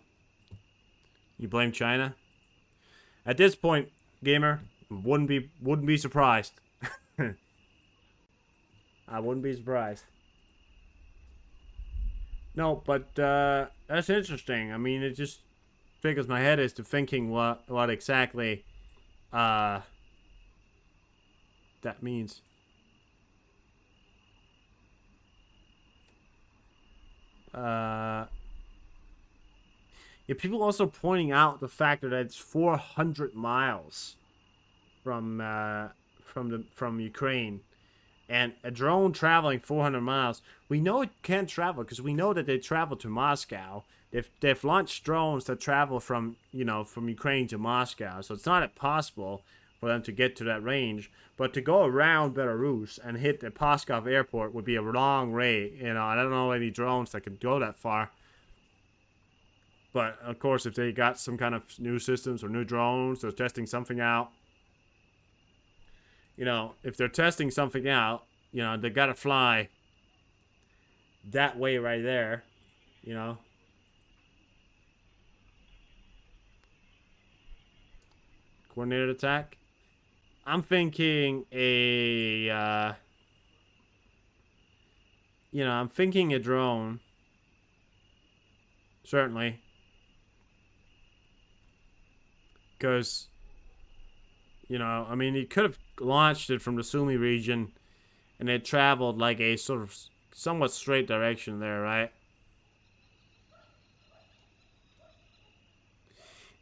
You blame China? At this point, gamer, wouldn't be surprised. I wouldn't be surprised. No, but that's interesting. I mean, it just triggers my head as to thinking what exactly that means. Yeah, people also pointing out the fact that it's 400 miles from Ukraine, and a drone traveling 400 miles. We know it can't travel because we know that they travel to Moscow. They've launched drones that travel from Ukraine to Moscow, so it's not impossible for them to get to that range. But to go around Belarus and hit the Pskov airport would be a long way. You know, I don't know any drones that could go that far. But of course, if they got some kind of new systems or new drones, they're testing something out. You know, if they're testing something out, you know, they gotta fly that way right there. You know. Coordinated attack. I'm thinking I'm thinking a drone. Certainly. Because, you know, I mean, he could have launched it from the Sumy region and it traveled like a sort of somewhat straight direction there, right?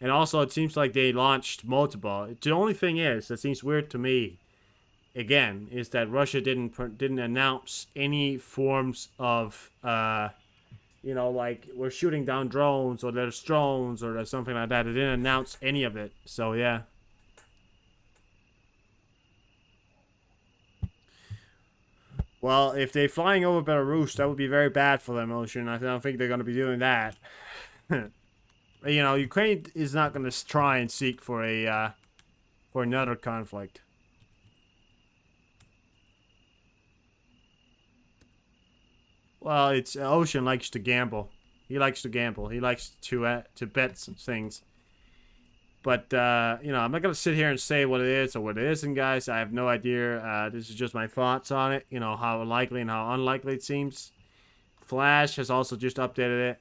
And also, it seems like they launched multiple. The only thing is, that seems weird to me, again, is that Russia didn't announce any forms of, you know, like, we're shooting down drones, or there's drones, or there's something like that. They didn't announce any of it. So, yeah. Well, if they're flying over Belarus, that would be very bad for them, Ocean. I don't think they're going to be doing that. You know, Ukraine is not going to try and seek for another conflict. Well, it's Ocean likes to gamble. He likes to gamble. He likes to bet some things. But you know, I'm not gonna sit here and say what it is or what it isn't, guys. I have no idea. This is just my thoughts on it. You know, how likely and how unlikely it seems. Flash has also just updated it.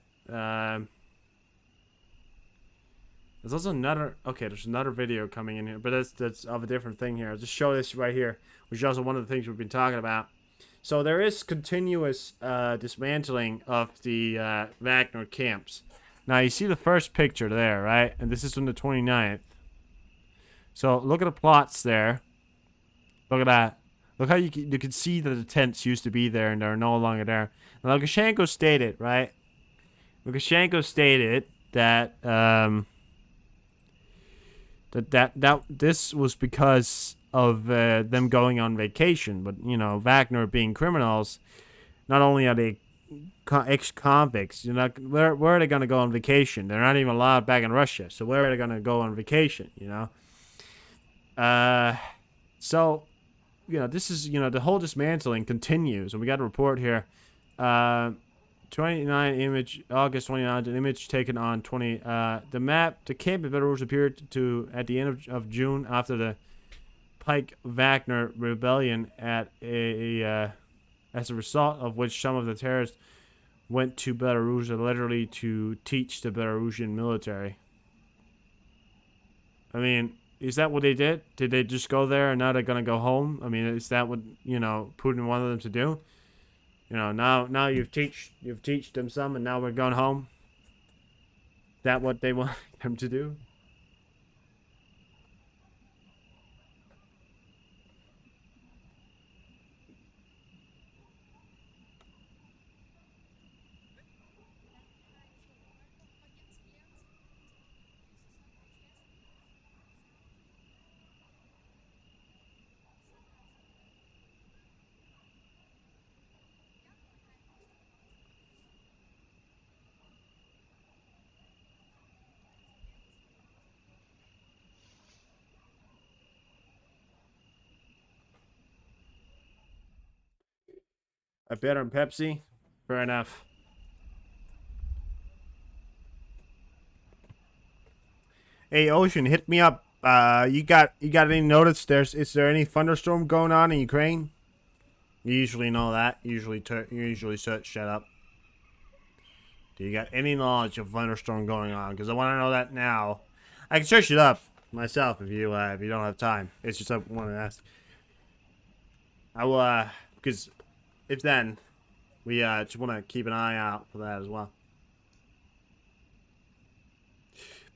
There's also another. Okay, there's another video coming in here, but that's of a different thing here. I'll just show this right here, which is also one of the things we've been talking about. So there is continuous dismantling of the Wagner camps. Now you see the first picture there, right? And this is from the 29th. So look at the plots there. Look at that. Look how you can see that the tents used to be there and they're no longer there. Now Lukashenko stated, right? Lukashenko stated that that this was because of them going on vacation. But, you know, Wagner being criminals, not only are they ex-convicts, you know, where are they going to go on vacation? They're not even allowed back in Russia. So where are they going to go on vacation, you know? So, you know, this is, you know, the whole dismantling continues. And we got a report here. 29 image, August 29, an image taken on 20. The map, the camp in Belarus appeared to at the end of June after the Pike Wagner rebellion as a result of which some of the terrorists went to Belarus literally to teach the Belarusian military. I mean, is that what they did? Did they just go there and now they're gonna go home? I mean, is that what, you know, Putin wanted them to do? You know, now you've teach them some, and now we're going home. Is that what they want them to do? A better than Pepsi? Fair enough. Hey, Ocean, hit me up. You got any notice? Is there any thunderstorm going on in Ukraine? You usually know that. You usually shut up. Do you got any knowledge of thunderstorm going on? Because I want to know that now. I can search it up myself if you don't have time. It's just I want to ask. I will because if then we just want to keep an eye out for that as well.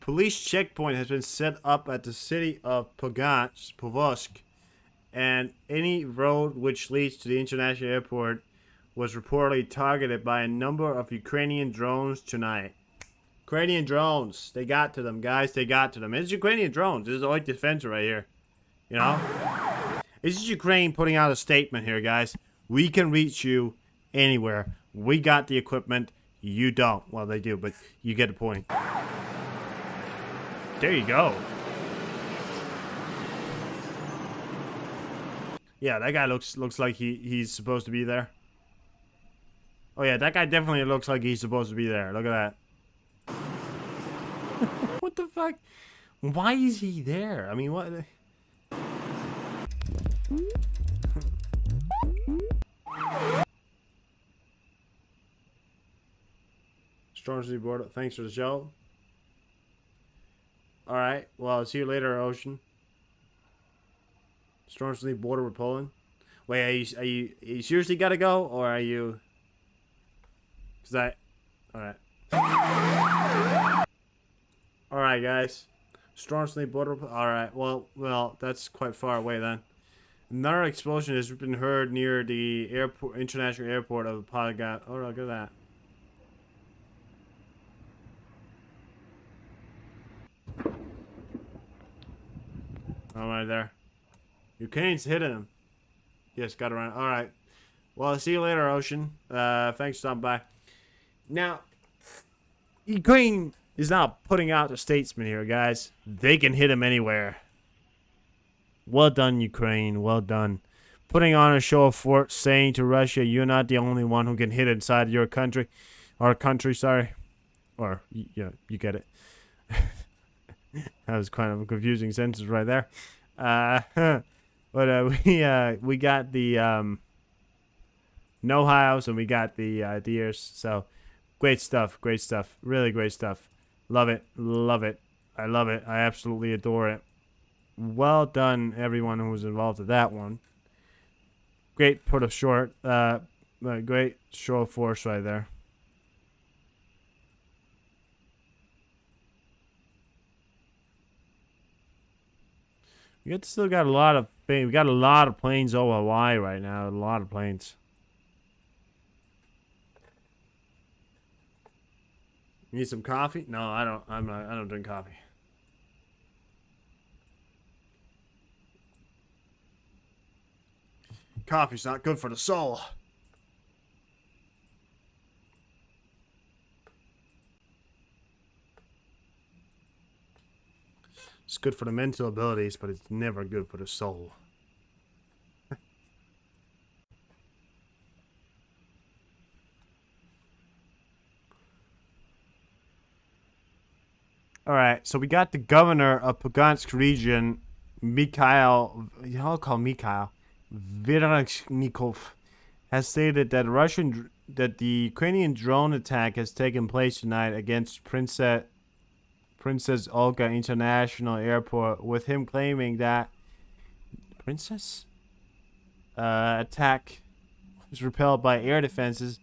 Police checkpoint has been set up at the city of Povosk, and any road which leads to the international airport was reportedly targeted by a number of Ukrainian drones tonight. Ukrainian drones. They got to them, guys. They got to them. It's Ukrainian drones. This is like defense right here. You know? This is Ukraine putting out a statement here, guys. We can reach you anywhere. We got the equipment. You don't. Well, they do, but you get the point. There you go. Yeah, that guy looks like he's supposed to be there. Oh yeah, that guy definitely looks like he's supposed to be there. Look at that. What the fuck? Why is he there? I mean, what? Stormzy Border, thanks for the show. Alright, well, see you later, Ocean. Stormzy Border with Poland. Wait, are you seriously gotta go? Or are you... Cause alright. Alright, guys. Stormzy Border... Alright, well, that's quite far away then. Another explosion has been heard near the airport, international airport of Polygon. Oh, look at that. Oh, right there. Ukraine's hitting him. Yes, got around. All right. Well, see you later, Ocean. Thanks for stopping by. Now, Ukraine is not putting out the statesman here, guys. They can hit him anywhere. Well done, Ukraine. Well done. Putting on a show of force, saying to Russia, you're not the only one who can hit inside your country. Our country, sorry. Or, yeah, you get it. That was kind of a confusing sentence right there. But we got the know-hows and we got the ideas. So great stuff, really great stuff. Love it. I love it. I absolutely adore it. Well done, everyone who was involved with that one. Great put of short, great show of force right there. We still got a lot of we got a lot of planes over Hawaii right now. A lot of planes. You need some coffee? No, I don't. I don't drink coffee. Coffee's not good for the soul. It's good for the mental abilities, but it's never good for the soul. Alright, so we got the governor of Pogansk region, Mikhail, I'll call Mikhail, Vereshnikov, has stated that the Ukrainian drone attack has taken place tonight against Princess Olga International Airport, with him claiming that attack was repelled by air defenses.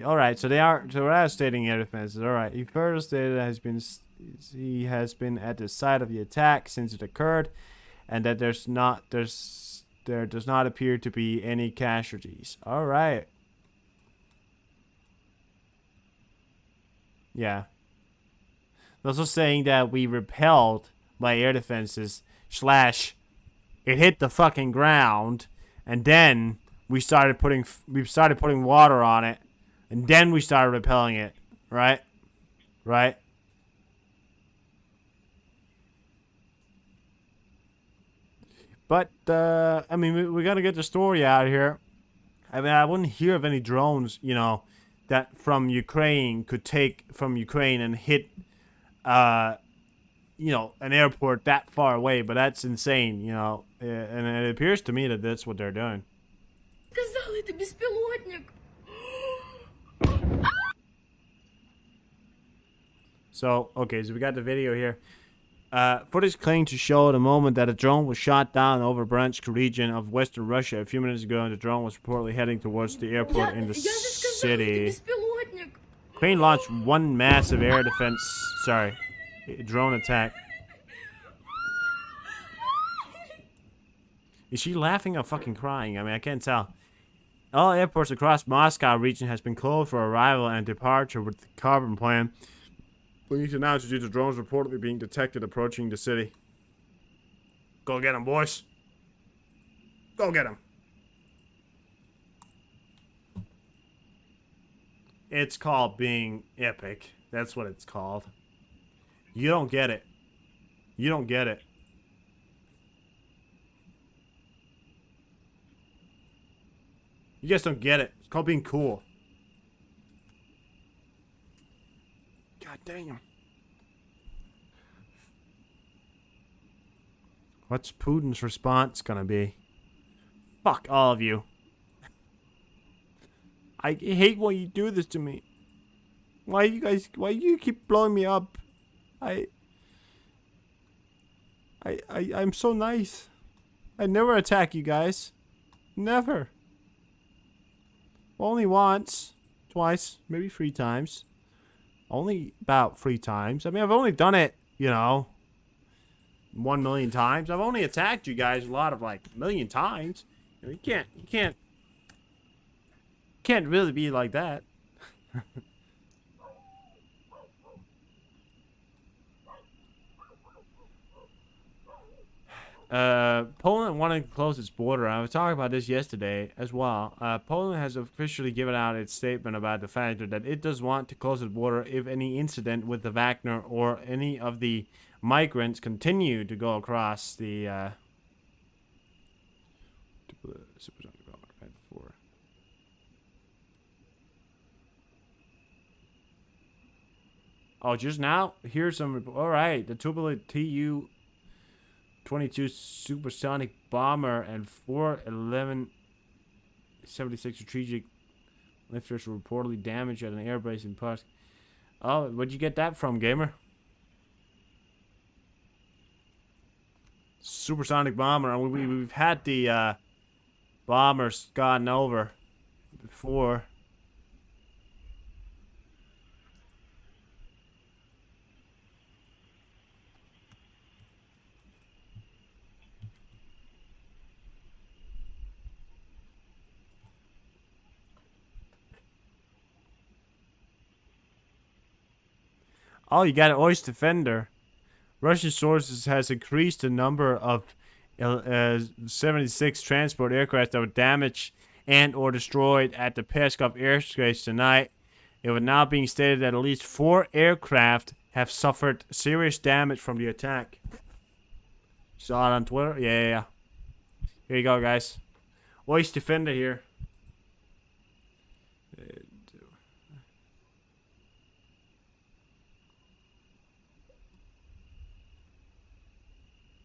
Alright, so they are stating air defenses. Alright, he further stated that he has been at the site of the attack since it occurred, and that there does not appear to be any casualties. Alright. Yeah. Also saying that we repelled by air defenses / it hit the fucking ground, and then we started putting water on it, and then we started repelling it, right? Right? But I mean, we gotta get the story out here. I mean, I wouldn't hear of any drones, you know, that from Ukraine could take from Ukraine and hit, you know, an airport that far away. But that's insane, you know. And it appears to me that that's what they're doing. Сказал, это беспилотник. So, okay, so we got the video here. Footage claimed to show the moment that a drone was shot down over Bryansk region of western Russia a few minutes ago, and the drone was reportedly heading towards the airport in the Я же сказал, это city. беспилотник. Ukraine launched one massive air defense, drone attack. Is she laughing or fucking crying? I mean, I can't tell. All airports across Moscow region has been closed for arrival and departure with the carbon plan. Police announced due to drones reportedly being detected approaching the city. Go get them, boys. Go get them. It's called being epic. That's what it's called. You don't get it. You don't get it. You just don't get it. It's called being cool. God damn. What's Putin's response gonna be? Fuck all of you. I hate when you do this to me. Why you keep blowing me up? I'm so nice. I never attack you guys. Never. Only once, twice, maybe 3 times. Only about 3 times. I mean, I've only done it, you know, 1 million times. I've only attacked you guys a lot of like 1 million times. You can't really be like that. Poland wanting to close its border. I was talking about this yesterday as well. Poland has officially given out its statement about the fact that it does want to close its border if any incident with the Wagner or any of the migrants continue to go across the Oh, just now? Here's some... Alright, the Tupolev Tu-22 supersonic bomber and 4 11-76 strategic lifters were reportedly damaged at an airbase in Kursk. Oh, where'd you get that from, gamer? Supersonic bomber. We've had the bombers gotten over before. Oh, you got an Oyster Defender. Russian sources has increased the number of 76 transport aircraft that were damaged and or destroyed at the Peskov airspace tonight. It was now being stated that at least 4 aircraft have suffered serious damage from the attack. Saw it on Twitter? Yeah. Here you go, guys. Oyster Defender here.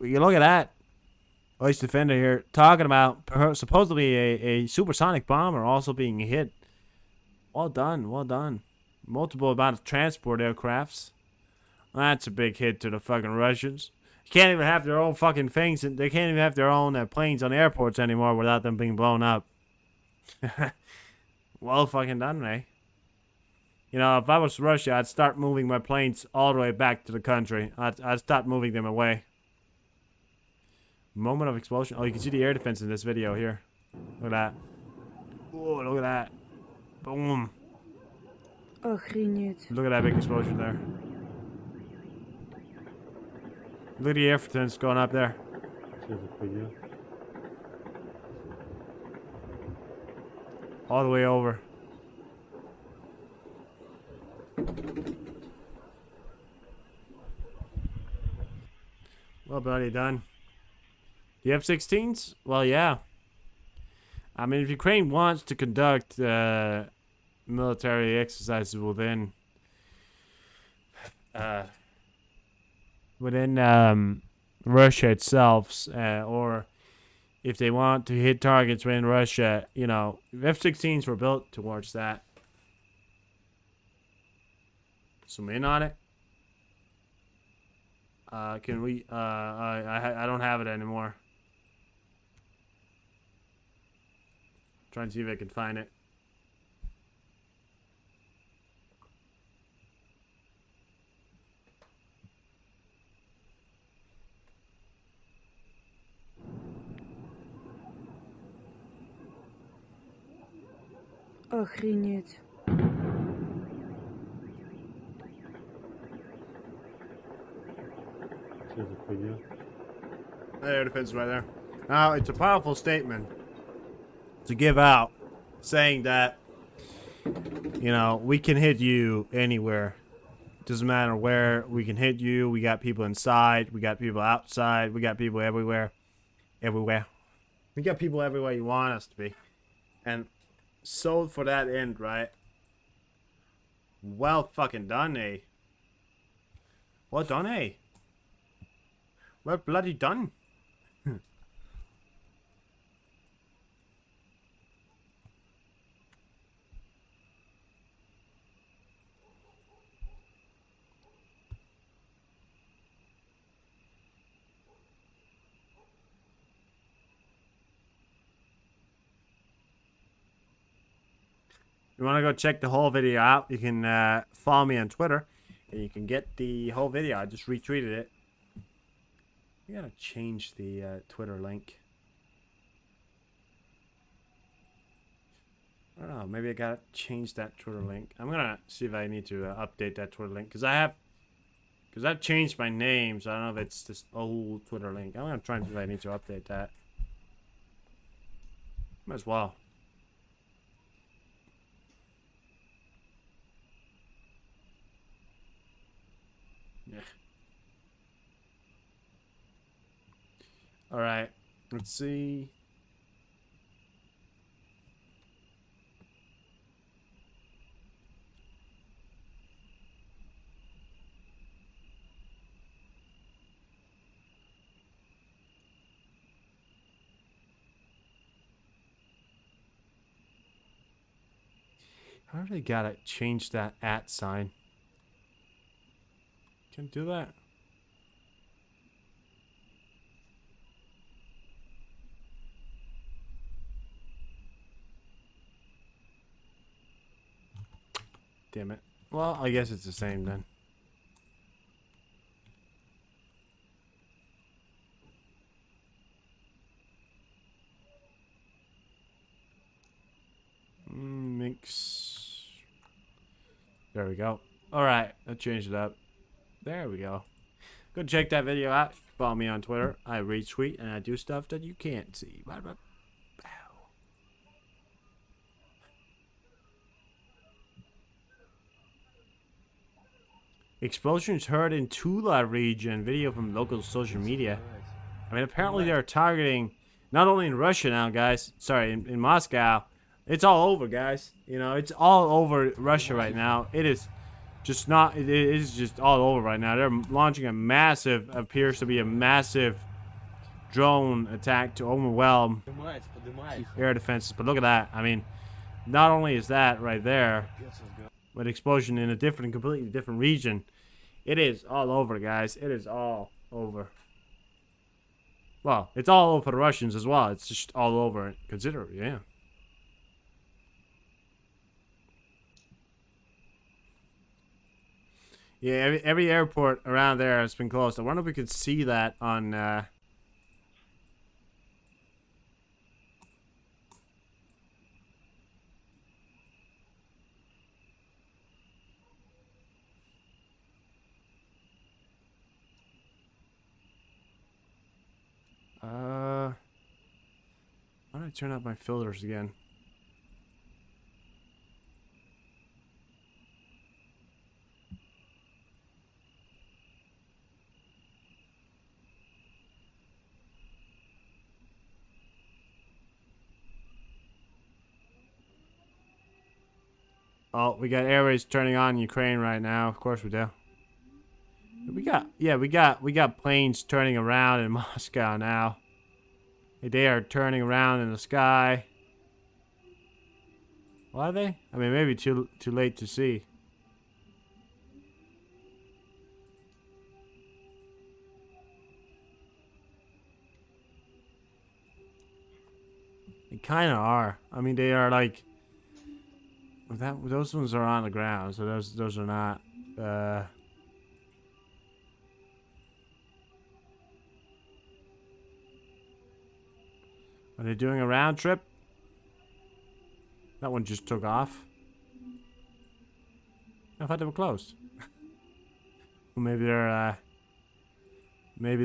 You look at that. Oyster Defender here talking about supposedly a supersonic bomber also being hit. Well done, well done. Multiple amount of transport aircrafts. That's a big hit to the fucking Russians. They can't even have their own fucking things. They can't even have their own planes on airports anymore without them being blown up. Well fucking done, Ray. You know, if I was Russia, I'd start moving my planes all the way back to the country. I'd start moving them away. Moment of explosion. Oh, you can see the air defense in this video here. Look at that. Oh, look at that. Boom. Охренеть. Look at that big explosion there. Look at the air defense going up there. All the way over. Well, buddy, done. The F-16s? Well, yeah. I mean, if Ukraine wants to conduct military exercises within Russia itself, or if they want to hit targets within Russia, you know, F-16s were built towards that. Zoom in on it. Can we? I don't have it anymore. Trying to see if I can find it. Охренеть. Air defense right there. Now, it's a powerful statement to give out, saying that, you know, we can hit you anywhere. Doesn't matter where, we can hit you. We got people inside, we got people outside, we got people everywhere. Everywhere. We got people everywhere you want us to be. And so for that end, right? Well fucking done, eh? Well done, eh? Well bloody done. You want to go check the whole video out, you can follow me on Twitter, and you can get the whole video. I just retweeted it. I gotta change the Twitter link. I don't know, maybe I gotta change that Twitter link. I'm gonna see if I need to update that Twitter link, because I've changed my name, so I don't know if it's this old Twitter link. I'm gonna try and see if I need to update that. Might as well. Yeah. All right. Let's see. I really gotta change that @ sign. Can I do that? Damn it. Well, I guess it's the same then. Mix. There we go. Alright, I changed it up. There we go. Go check that video out. Follow me on Twitter. I retweet and I do stuff that you can't see. Bye bye. Explosions heard in Tula region. Video from local social media. I mean, apparently they're targeting not only in Russia now, guys. Sorry, in Moscow. It's all over, guys. You know, it's all over Russia right now. It is just not. It is just all over right now. They're launching a massive, appears to be a massive drone attack to overwhelm air defenses. But look at that. I mean, not only is that right there, but explosion in a different, completely different region. It is all over, guys. It is all over. Well, it's all over for the Russians as well. It's just all over. Consider it, yeah. Yeah, every airport around there has been closed. I wonder if we could see that on why don't I turn up my filters again? Oh, we got airways turning on in Ukraine right now. Of course we do. We got planes turning around in Moscow now. They are turning around in the sky. Are they? I mean, maybe too late to see. They kind of are. I mean, they are like those ones are on the ground, so those are not. Are they doing a round trip? That one just took off. I thought they were closed. Well, maybe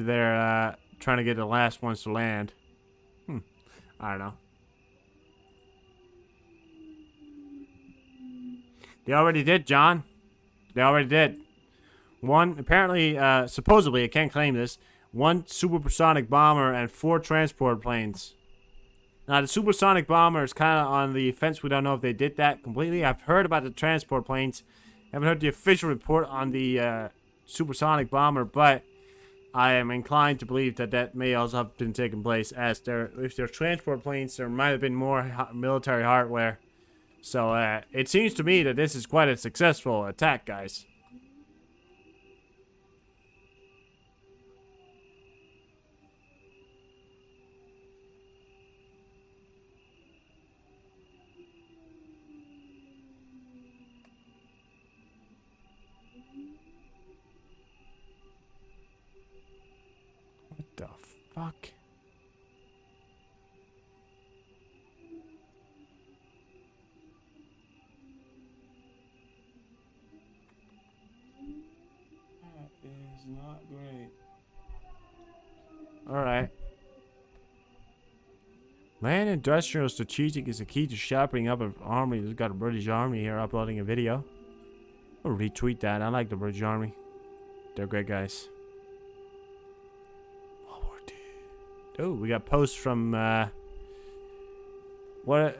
they're trying to get the last ones to land. I don't know. They already did, John. They already did. One, apparently, supposedly, I can't claim this, 1 supersonic bomber and 4 transport planes. Now, the supersonic bomber is kind of on the fence. We don't know if they did that completely. I've heard about the transport planes. I haven't heard the official report on the supersonic bomber, but I am inclined to believe that that may also have been taking place, as if they're transport planes, there might have been more military hardware. So it seems to me that this is quite a successful attack, guys. What the fuck? That is not great. Alright. Land industrial strategic is the key to sharpening up an army. We've got a British army here uploading a video. I'll retweet that. I like the British army. They're great guys. Oh, we got posts from what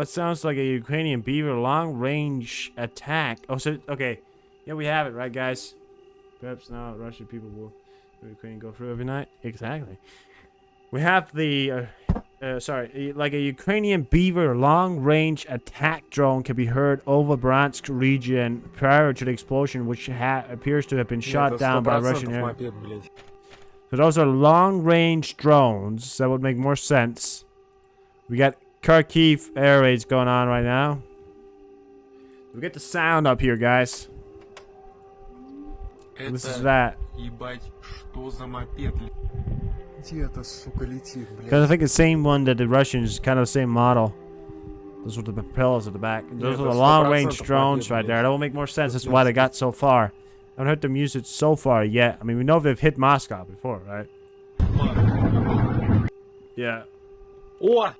sounds like a Ukrainian beaver long range attack. Oh, so okay, yeah, we have it, right, guys? Perhaps now Russian people will Ukraine go through every night. Exactly. We have the like a Ukrainian beaver long range attack drone can be heard over Bryansk region prior to the explosion, which appears to have been shot down by Russian air. So those are long-range drones. That would make more sense. We got Kharkiv air raids going on right now. We get the sound up here, guys. This is that. Because I think the same one that the Russians, kind of the same model. Those were the propellers at the back. Those are the long-range drones right there. That will make more sense. That's why they got so far. I haven't heard them use it so far yet. I mean, we know they've hit Moscow before, right? Yeah. Or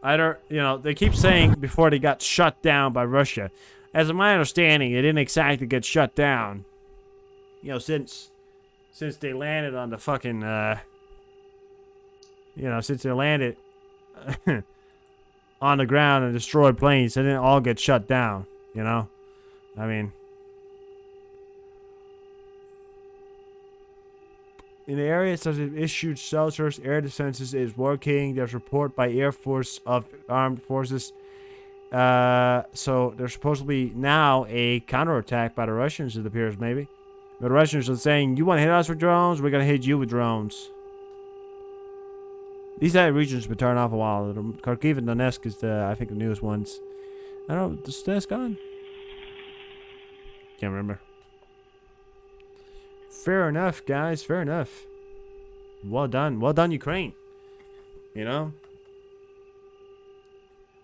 either, you know, they keep saying before they got shut down by Russia. As of my understanding, they didn't exactly get shut down. You know, since they landed on the fucking, since they landed on the ground and destroyed planes, they didn't all get shut down, you know? I mean, in the areas that have issued shelters, air defenses is working. There's report by Air Force of Armed Forces. So there's supposed to be now a counterattack by the Russians, it appears, maybe. The Russians are saying, you want to hit us with drones? We're going to hit you with drones. These regions have been turned off a while. Kharkiv and Donetsk is, I think, the newest ones. I don't know, is Donetsk on? Can't remember. Fair enough, guys. Fair enough. Well done. Well done, Ukraine. You know?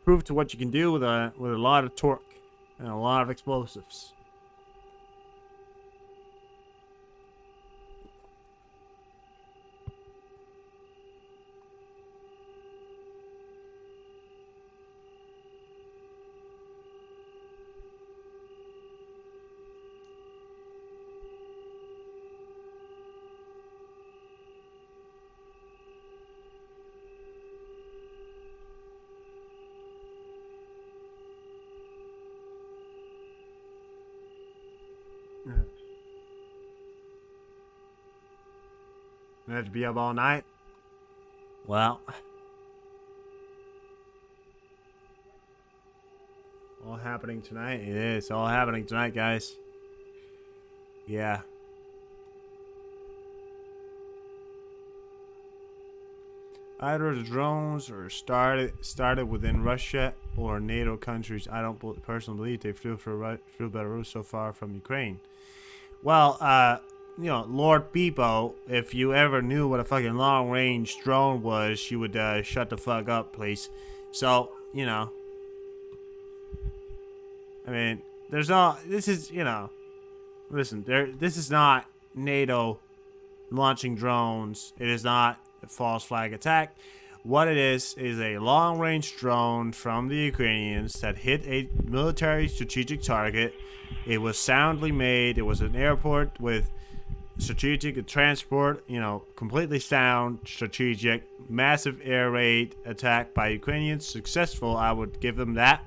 Prove to what you can do with a lot of torque and a lot of explosives. I have to be up all night. Well, all happening tonight. It is all happening tonight, guys. Yeah. Either the drones are started within Russia or NATO countries. I don't personally believe they flew Belarus so far from Ukraine. Well, you know, Lord Beepo, if you ever knew what a fucking long-range drone was, you would shut the fuck up, please. So, you know, I mean, there's no. This is, you know, listen. This is not NATO launching drones. It is not a false flag attack. What it is a long-range drone from the Ukrainians that hit a military strategic target. It was soundly made. It was an airport with strategic transport, you know, completely sound, strategic, massive air raid attack by Ukrainians. Successful, I would give them that.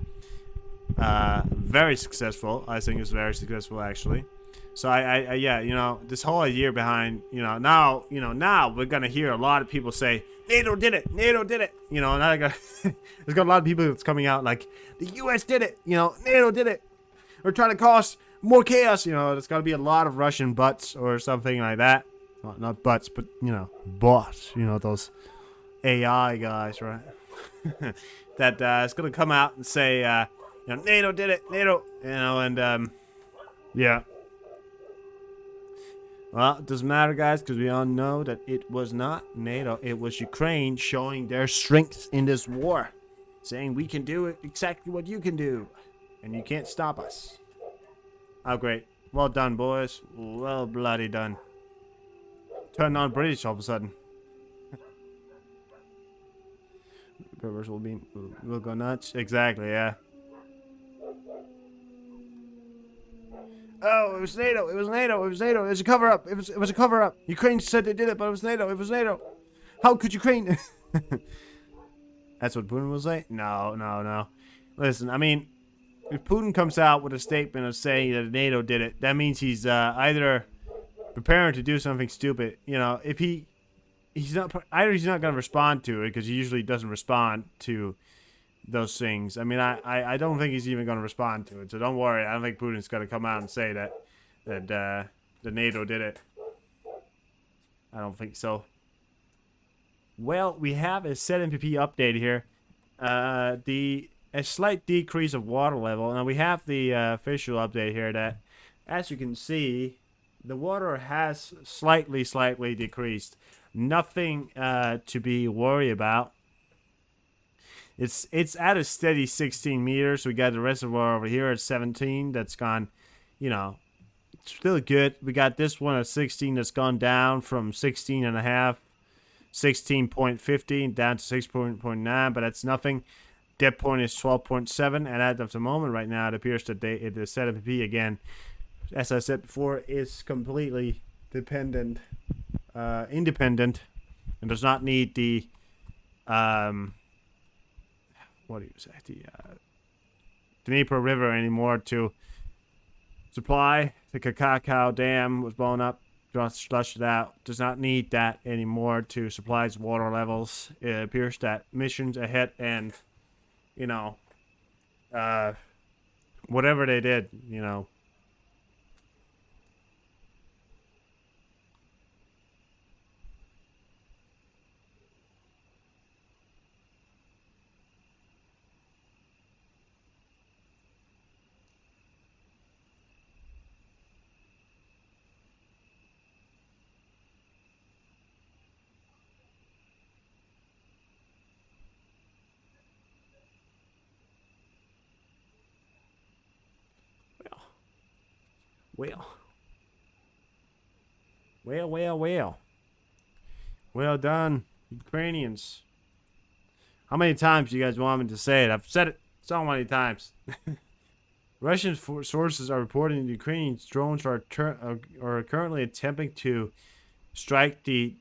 Very successful. I think it's very successful, actually. So I yeah, you know, this whole idea behind, now we're gonna hear a lot of people say NATO did it, NATO did it, and there's got a lot of people that's coming out like the U.S. did it, NATO did it. We're trying to cause more chaos, there's got to be a lot of Russian butts or something like that. Well, not butts, but bots, those AI guys, right? That is gonna come out and say, NATO did it, NATO, and yeah. Well, it doesn't matter, guys, because we all know that it was not NATO. It was Ukraine showing their strength in this war. Saying we can do it exactly what you can do. And you can't stop us. Oh, great. Well done, boys. Well bloody done. Turned on British all of a sudden. Pervers will go nuts. Exactly, yeah. Oh, it was NATO. It was NATO. It was NATO. It was a cover-up. It was a cover-up. Ukraine said they did it, but it was NATO. It was NATO. How could Ukraine? That's what Putin will say? No. Listen, I mean, if Putin comes out with a statement of saying that NATO did it, that means he's either preparing to do something stupid. If he's not going to respond to it, because he usually doesn't respond to those things. I mean, I don't think he's even going to respond to it. So don't worry. I don't think Putin's going to come out and say that the NATO did it. I don't think so. Well, we have a ZMPP update here. A slight decrease of water level. Now we have the official update here that, as you can see, the water has slightly decreased. Nothing to be worried about. It's at a steady 16 meters. We got the reservoir over here at 17. That's gone, it's still good. We got this one at 16 that's gone down from 16.5, 16.15 down to 6.9, but that's nothing. Depth point is 12.7, and as of the moment right now, it appears that the ZMPP, again, as I said before, is completely independent, and does not need the what do you say, the Dnieper River anymore to supply. The Kakao Dam was blown up, just flushed it out. Does not need that anymore to supply its water levels. It appears that missions ahead and, whatever they did, Well. Well done, Ukrainians. How many times do you guys want me to say it? I've said it so many times. Russian sources are reporting that Ukrainian drones are currently attempting to strike the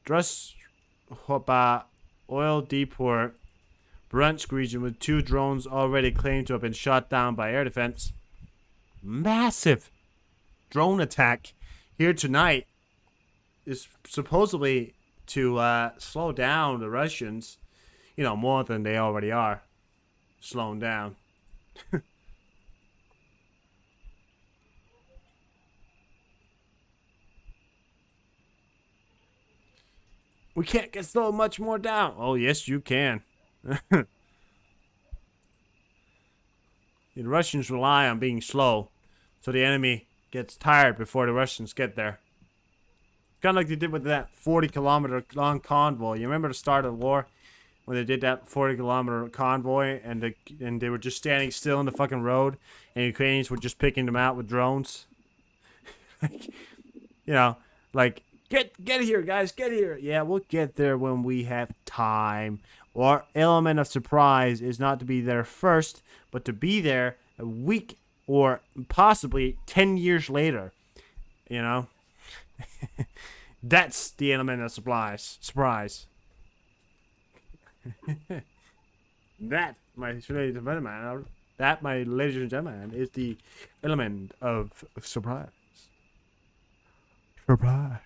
Druzhba oil depot Bryansk region, with 2 drones already claimed to have been shot down by air defense. Massive drone attack here tonight is supposedly to slow down the Russians, you know, more than they already are slowing down. We can't get so much more down. Oh, yes, you can. The Russians rely on being slow, so the enemy gets tired before the Russians get there. Kind of like they did with that 40-kilometer long convoy. You remember the start of the war when they did that 40-kilometer convoy and they were just standing still on the fucking road, and Ukrainians were just picking them out with drones. Like, you know, like, get here, guys, get here. Yeah, we'll get there when we have time. Our element of surprise is not to be there first, but to be there a week or possibly 10 years later. You know? That's the element of surprise. That, my ladies and gentlemen, is the element of surprise. Surprise.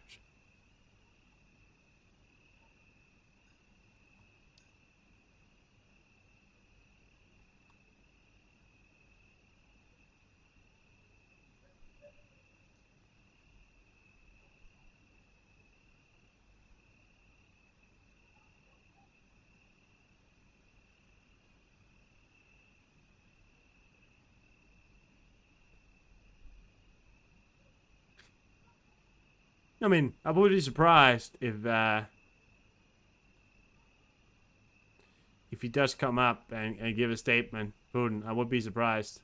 I mean, I would be surprised if he does come up and give a statement, Putin. I would be surprised.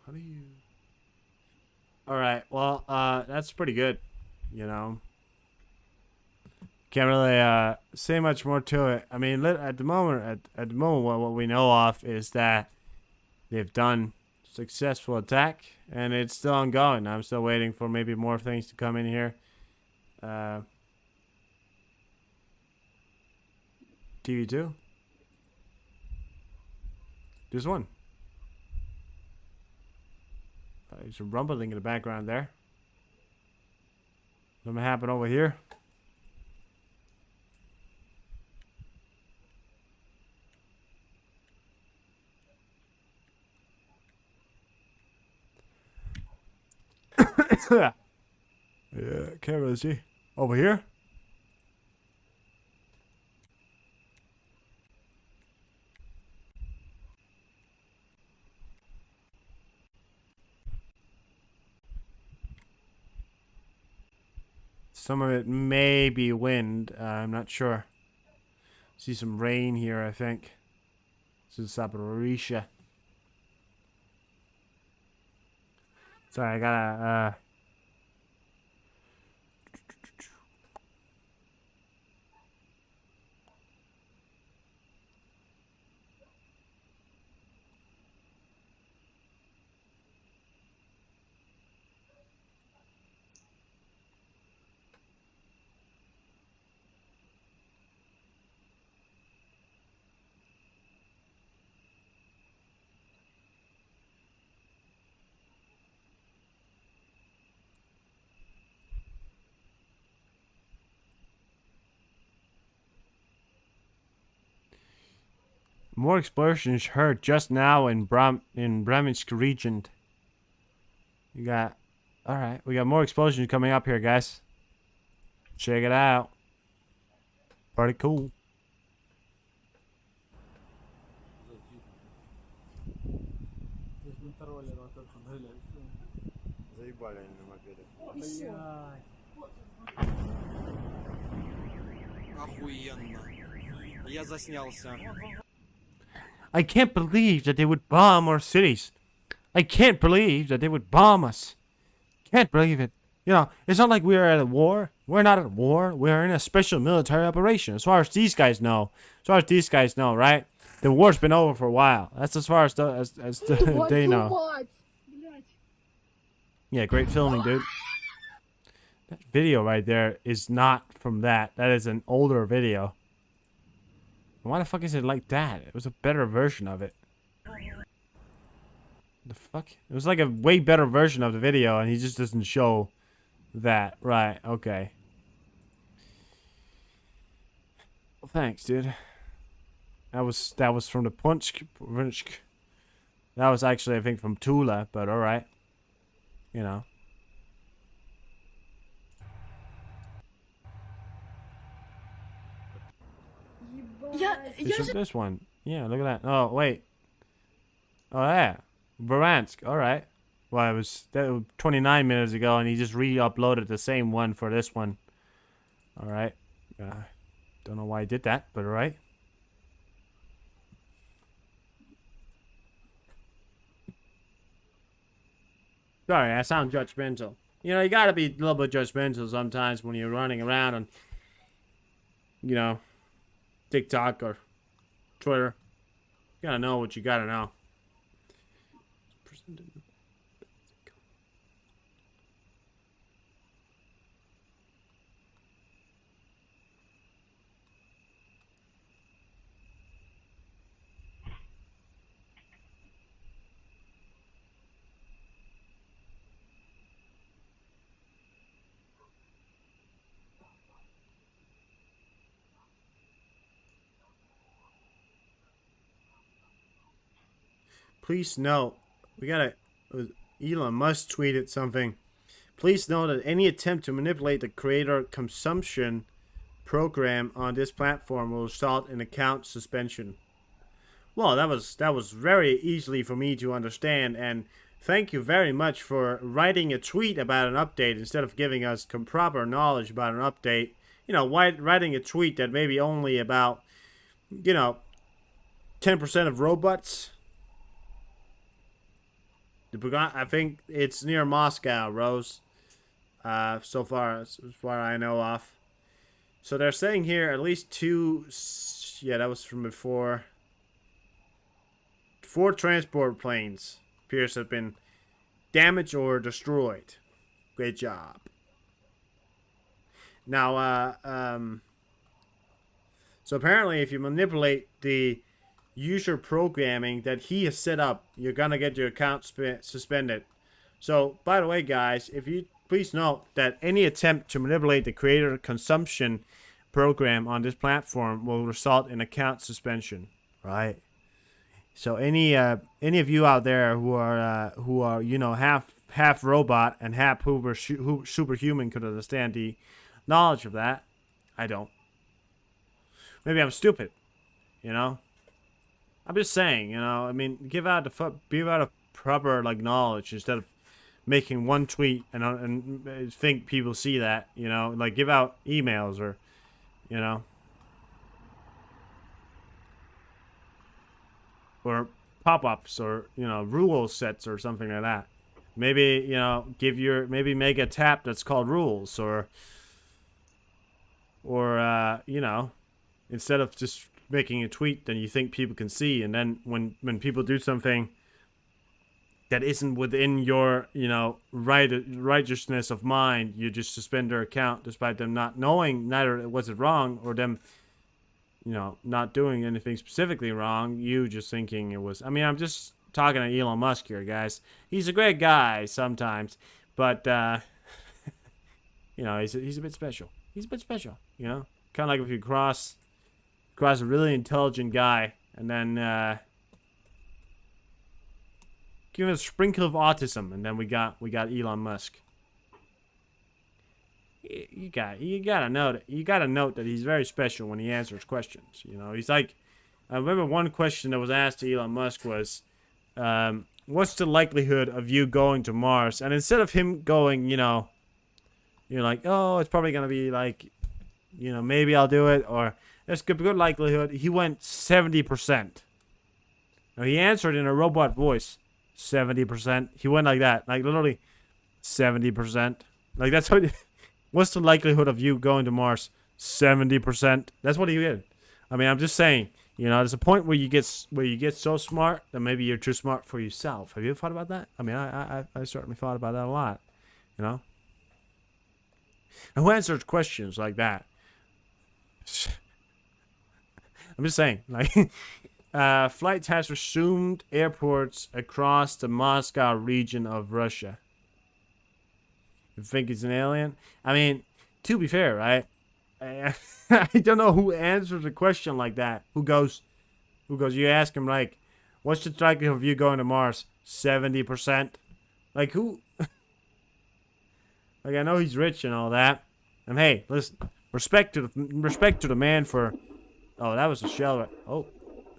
How do you? All right. Well, that's pretty good. You know, can't really say much more to it. I mean, at the moment, what we know of is that they've done successful attack, and it's still ongoing. I'm still waiting for maybe more things to come in here. TV2. This one. There's some rumbling in the background there. Something happened over here. Yeah, can't really see. Over here? Some of it may be wind. I'm not sure. See some rain here, I think. This is Zaporizhia. Sorry, I gotta, more explosions heard just now in Bryansk region. You got, all right. We got more explosions coming up here, guys. Check it out. Pretty cool. Заебали они на мопеде. Охуенно. Я заснялся. I can't believe that they would bomb our cities. I can't believe that they would bomb us. Can't believe it. You know, it's not like we are at a war. We're not at war. We're in a special military operation. As far as these guys know. Right? The war's been over for a while. That's as far as they know. Yeah, great filming, dude. That video right there is not from that. That is an older video. Why the fuck is it like that? It was a better version of it. The fuck? It was like a way better version of the video, and he just doesn't show that. Right, okay. Well, thanks, dude. That was from the Punch. That was actually, I think, from Tula, but alright. You know. This one. Yeah, look at that. Oh, wait. Oh, yeah. Baransk. Alright. Well, it was 29 minutes ago, and he just re-uploaded the same one for this one. Alright. Don't know why he did that, but alright. Sorry, I sound judgmental. You know, you gotta be a little bit judgmental sometimes when you're running around on, you know, TikTok or Twitter. You gotta know what you gotta know. Please note, Elon Musk tweeted something. Please note that any attempt to manipulate the creator consumption program on this platform will result in account suspension. Well, that was very easily for me to understand, and thank you very much for writing a tweet about an update instead of giving us proper knowledge about an update. You know, writing a tweet that maybe only about, you know, 10% of robots. I think it's near Moscow, Rose. So far as I know of. So they're saying here at least two. Yeah, that was from before. 4 transport planes appears to have been damaged or destroyed. Great job. Now, so apparently, if you manipulate the user programming that he has set up, you're gonna get your account suspended. So, by the way, guys, if you please note that any attempt to manipulate the creator consumption program on this platform will result in account suspension, right? So any of you out there who are you know half robot and half superhuman could understand the knowledge of that. I don't. Maybe I'm stupid, you know. I'm just saying, you know, I mean, give out a proper, like, knowledge instead of making one tweet and think people see that, you know, like, give out emails or, you know, or pop-ups or, you know, rule sets or something like that. Maybe, you know, maybe make a tab that's called rules or, you know, instead of just making a tweet that you think people can see, and then when people do something that isn't within your, you know, righteousness of mind, you just suspend their account despite them not knowing neither was it wrong or them, you know, not doing anything specifically wrong, you just thinking it was. I mean, I'm just talking to Elon Musk here, guys. He's a great guy sometimes, but you know, he's a bit special. He's a bit special, you know, kind of like if you cross a really intelligent guy and then give him a sprinkle of autism, and then we got Elon Musk. You gotta note that he's very special when he answers questions. You know, he's like, I remember one question that was asked to Elon Musk was, what's the likelihood of you going to Mars? And instead of him going, you know, you're like, oh, it's probably gonna be like you know, maybe I'll do it, or there's good likelihood. He went 70%. Now, he answered in a robot voice, 70%. He went like that, like literally 70%. Like, that's what, what's the likelihood of you going to Mars? 70%. That's what he did. I mean, I'm just saying, you know, there's a point where you get so smart that maybe you're too smart for yourself. Have you ever thought about that? I mean, I certainly thought about that a lot, you know? And who answers questions like that? I'm just saying, like, flight has resumed airports across the Moscow region of Russia. You think it's an alien? I mean, to be fair, right? I don't know who answers a question like that. Who goes, you ask him, like, what's the likelihood of you going to Mars? 70%? Like, who? Like, I know he's rich and all that. And hey, listen, respect to the man for... Oh, that was a shell. Oh,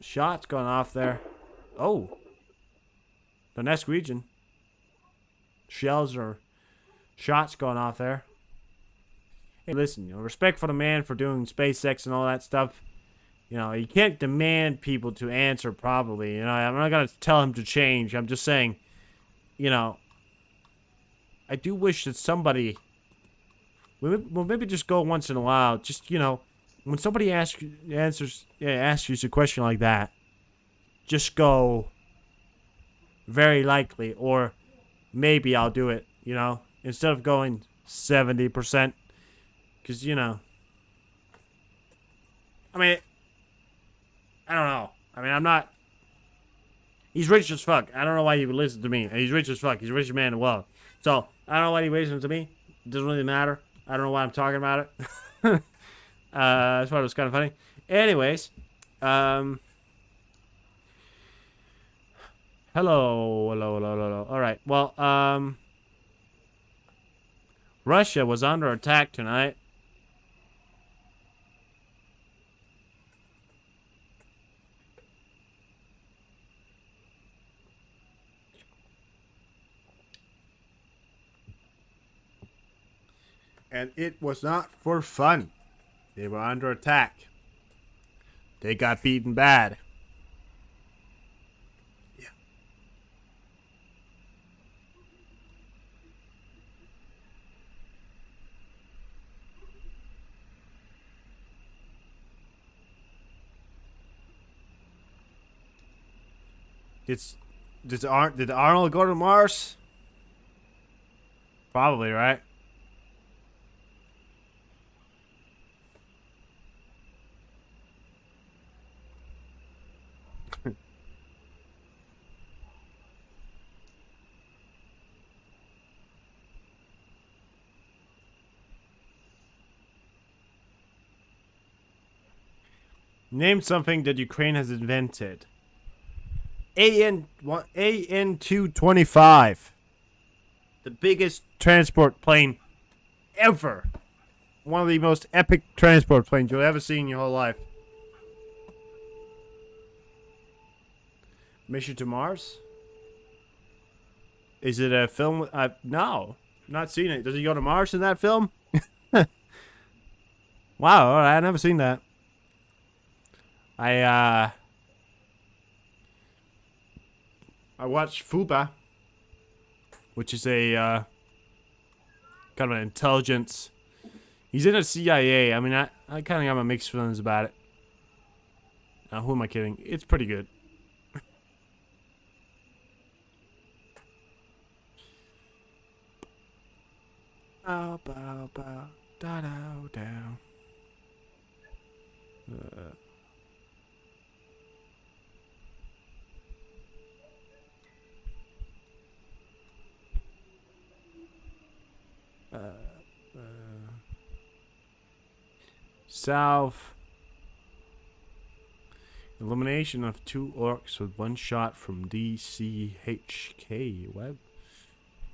shots going off there. Oh. Donetsk region. Shells or shots going off there. Hey, listen, you know, respect for the man for doing SpaceX and all that stuff. You know, you can't demand people to answer properly. You know, I'm not going to tell him to change. I'm just saying, you know, I do wish that somebody... Well, maybe just go once in a while. Just, you know, when somebody asks you a question like that, just go very likely, or maybe I'll do it, you know, instead of going 70%. Because, you know, I mean, I don't know. I mean, I'm not... He's rich as fuck. I don't know why he would listen to me. He's rich as fuck. He's the richest man in the world. So, I don't know why he listens to me. It doesn't really matter. I don't know why I'm talking about it. That's why it was kind of funny. Anyways, hello. All right. Well, Russia was under attack tonight. And it was not for fun. They were under attack. They got beaten bad. Yeah. Did Arnold go to Mars? Probably, right? Name something that Ukraine has invented. AN-225. The biggest transport plane ever. One of the most epic transport planes you'll ever see in your whole life. Mission to Mars? Is it a film? No. Not seen it. Does he go to Mars in that film? Wow, alright, I've never seen that. I watched Fuba, which is a kind of an intelligence. He's in a CIA. I mean, I kind of got my mixed feelings about it. Now, who am I kidding? It's pretty good. Bow, bow, bow, da, da, down. South. Elimination of 2 orcs with 1 shot from DCHK web.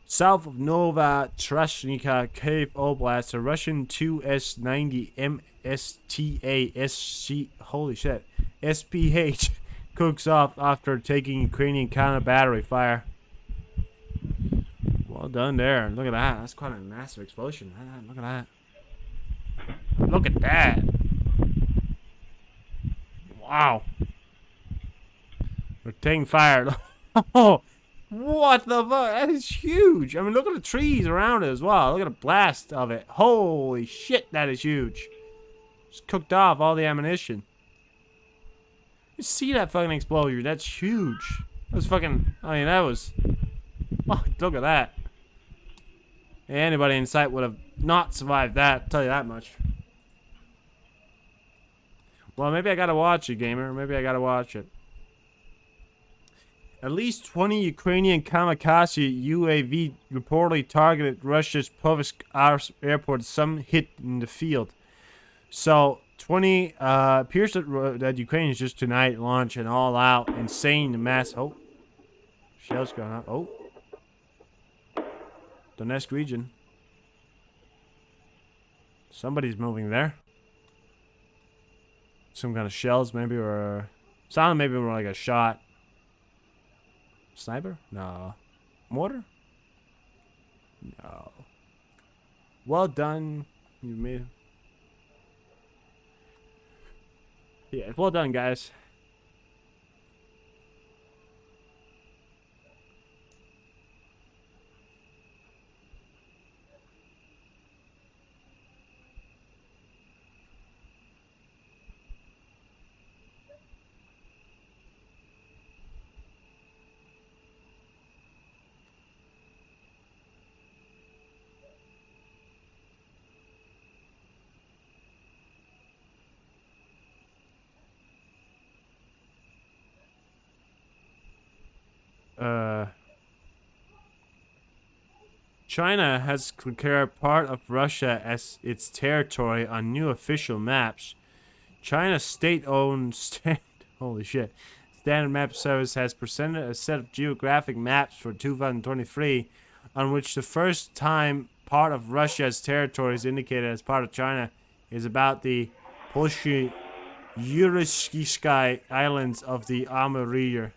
South of Novotrashnica Cave Oblast, a Russian 2S90 MSTA holy shit, SPH cooks off after taking Ukrainian counter battery fire. Well done there. Look at that. That's quite a massive explosion. Look at that. Look at that. Wow. We're taking fire. Oh, what the fuck? That is huge. I mean, look at the trees around it as well. Look at the blast of it. Holy shit, that is huge. Just cooked off all the ammunition. You see that fucking explosion? That's huge. That was fucking, I mean, that was, oh, look at that. Anybody in sight would have not survived that, I'll tell you that much. Well, maybe I gotta watch it, gamer. Maybe I gotta watch it. At least 20 Ukrainian kamikaze UAV reportedly targeted Russia's Povsk airport. Some hit in the field. So 20 appears that Ukrainians just tonight launched an all-out insane mass. Oh, shells going up. Oh, Donetsk region. Somebody's moving there. Some kind of shells, maybe, or sounded maybe more like a shot. Sniper? No. Mortar? No. Well done. You made. Yeah, well done, guys. China has declared part of Russia as its territory on new official maps. China's state-owned holy shit. Standard Map Service has presented a set of geographic maps for 2023 on which the first time part of Russia's territory is indicated as part of China is about the Polsky-Yurishsky Islands of the Amur region.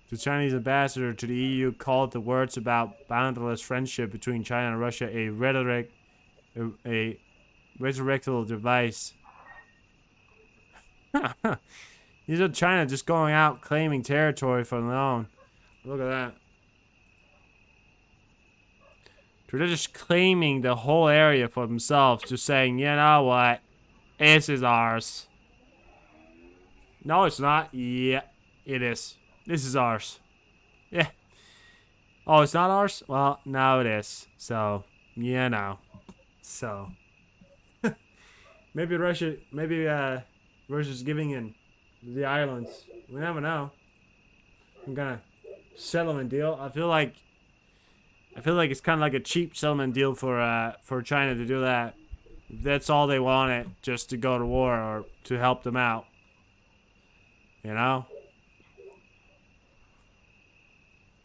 The Chinese ambassador to the EU called the words about boundless friendship between China and Russia a rhetorical device. These are China just going out claiming territory for their own. Look at that. They're just claiming the whole area for themselves, just saying, you know what, this is ours. No, it's not. Yeah, it is. This is ours. Yeah. Oh, it's not ours? Well, now it is. So, yeah, no. So. maybe Russia's giving in the islands. We never know. Some kind of settlement deal. I feel like it's kind of like a cheap settlement deal for China to do that. That's all they wanted, just to go to war or to help them out. You know?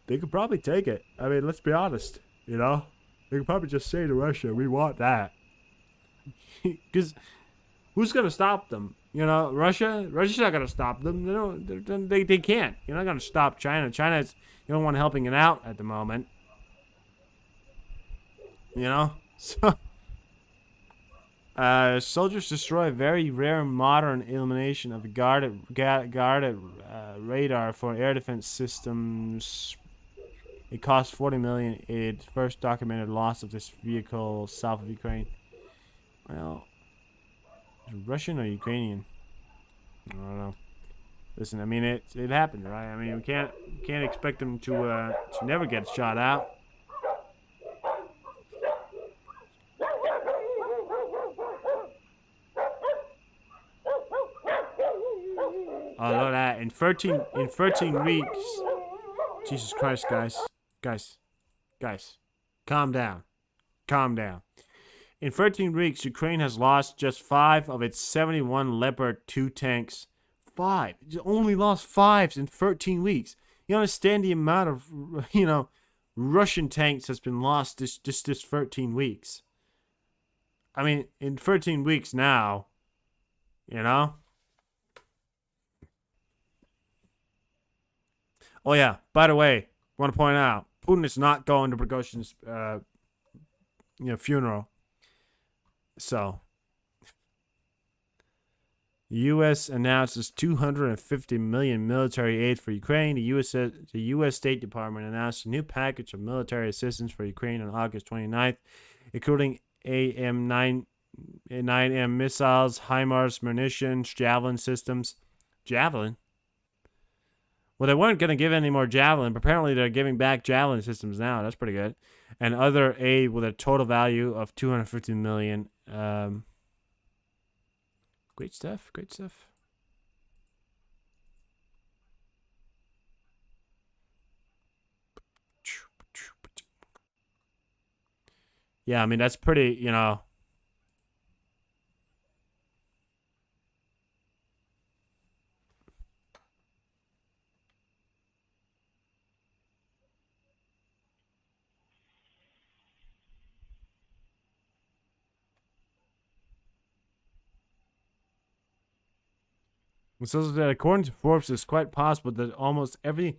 They could probably take it. I mean, let's be honest. You know? They could probably just say to Russia, we want that. Because who's going to stop them? You know, Russia's not going to stop them. They can't. You're not going to stop China. China's the only one helping it out at the moment. You know? So, soldiers destroy very rare modern illumination of guarded radar for air defense systems. It cost 40 million. It first documented loss of this vehicle south of Ukraine. Well, is it Russian or Ukrainian? I don't know. Listen, I mean it happened, right? I mean we can't expect them to never get shot out. Oh, look at that. In 13 weeks. Jesus Christ, guys. Guys. Calm down. In 13 weeks, Ukraine has lost just 5 of its 71 Leopard 2 tanks. 5. It only lost 5 in 13 weeks. You understand the amount of, Russian tanks has been lost this 13 weeks. I mean, in 13 weeks now, you know? Oh yeah, by the way, want to point out, Putin is not going to Prigozhin's funeral. So, U.S. announces 250 million military aid for Ukraine. The U.S. State Department announced a new package of military assistance for Ukraine on August 29th, including AM-9M missiles, HIMARS munitions, Javelin systems. Javelin? Well, they weren't going to give any more Javelin, but apparently they're giving back Javelin systems now. That's pretty good. And other aid with a total value of 250 million. Great stuff. Great stuff. Yeah, I mean, that's pretty, you know. It says that according to Forbes, it's quite possible that almost every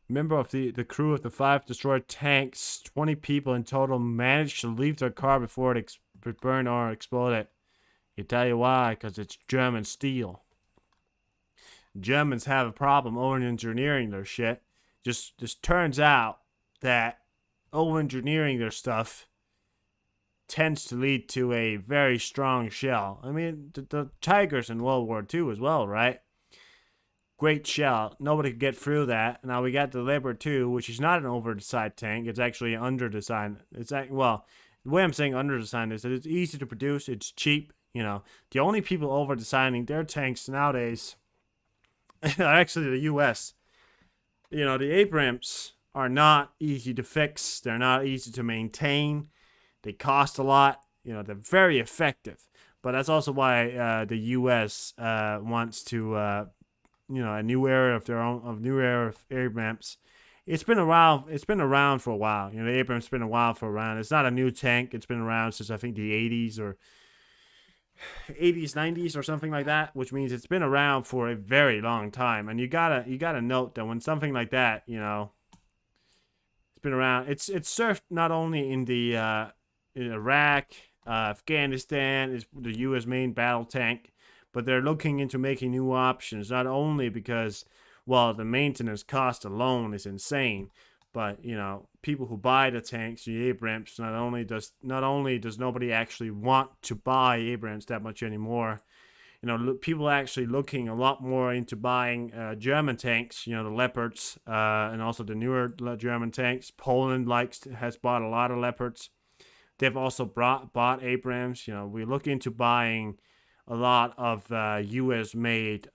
member of the crew of the 5 destroyed tanks, 20 people in total, managed to leave their car before it burned or exploded. You tell you why, because it's German steel. Germans have a problem over-engineering their shit. Just turns out that over-engineering their stuff tends to lead to a very strong shell. I mean, the Tigers in World War II as well, right? Great shell. Nobody could get through that. Now we got the Leopard 2, which is not an over-designed tank. It's actually under-designed. Well, the way I'm saying under-designed is that it's easy to produce. It's cheap. You know, the only people over-designing their tanks nowadays are actually the U.S. You know, the Abrams are not easy to fix. They're not easy to maintain. They cost a lot. You know, they're very effective. But that's also why the U.S. Wants to, a new era of their own, new era of Abrams. It's been around. It's been around for a while. You know, the Abrams been a while for around. It's not a new tank. It's been around since I think the 80s or 90s or something like that, which means it's been around for a very long time. And you gotta note that when something like that, you know, it's been around. It's served not only in the in Iraq, Afghanistan is the U.S. main battle tank, but they're looking into making new options. Not only because, well, the maintenance cost alone is insane, but you know, people who buy the tanks, the Abrams, not only does nobody actually want to buy Abrams that much anymore. You know, people are actually looking a lot more into buying German tanks. You know, the Leopards, and also the newer German tanks. Poland has bought a lot of Leopards. They've also bought Abrams. You know, we look into buying a lot of U.S.-made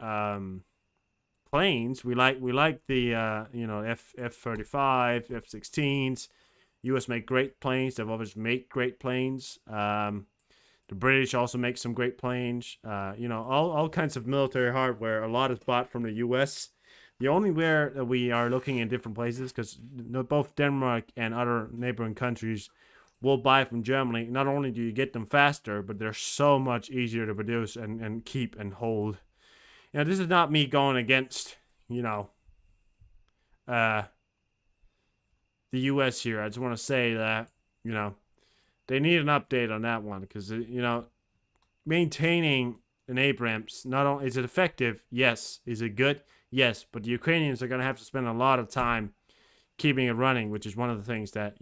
planes. We like the F-35, F-16s. U.S. make great planes. They've always made great planes. The British also make some great planes. All kinds of military hardware. A lot is bought from the U.S. The only where that we are looking in different places, because both Denmark and other neighboring countries will buy from Germany. Not only do you get them faster, but they're so much easier to produce and keep and hold. You know, this is not me going against, the U.S. here. I just want to say that, they need an update on that one, because, maintaining an Abrams, not only is it effective, yes. Is it good? Yes. But the Ukrainians are going to have to spend a lot of time keeping it running, which is one of the things that,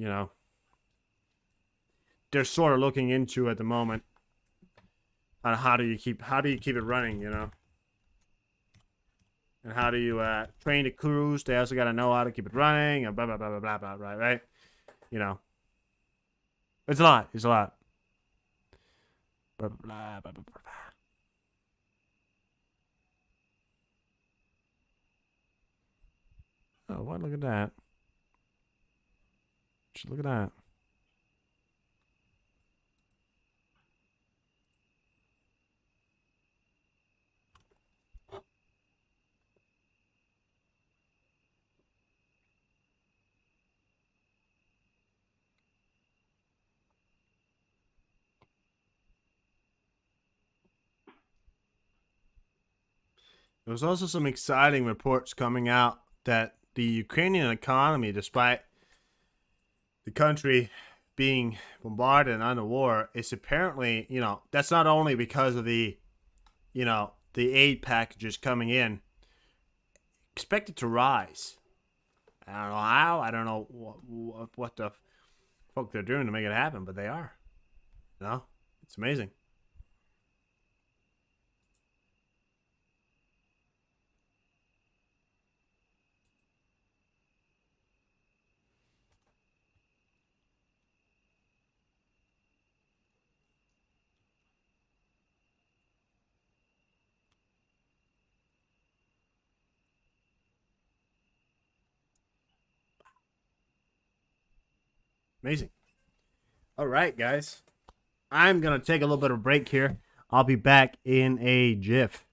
they're sort of looking into at the moment on how do you keep it running, and how do you train the crews. They also got to know how to keep it running and blah blah blah blah blah blah, right? It's a lot. Blah blah blah blah blah blah. Oh, what? Look at that. Just look at that. There's also some exciting reports coming out that the Ukrainian economy, despite the country being bombarded and under war is apparently, that's not only because of the, the aid packages coming in, expected to rise. I don't know how. I don't know what the fuck they're doing to make it happen, but they are. It's amazing. Amazing. All right, guys. I'm going to take a little bit of a break here. I'll be back in a jiff.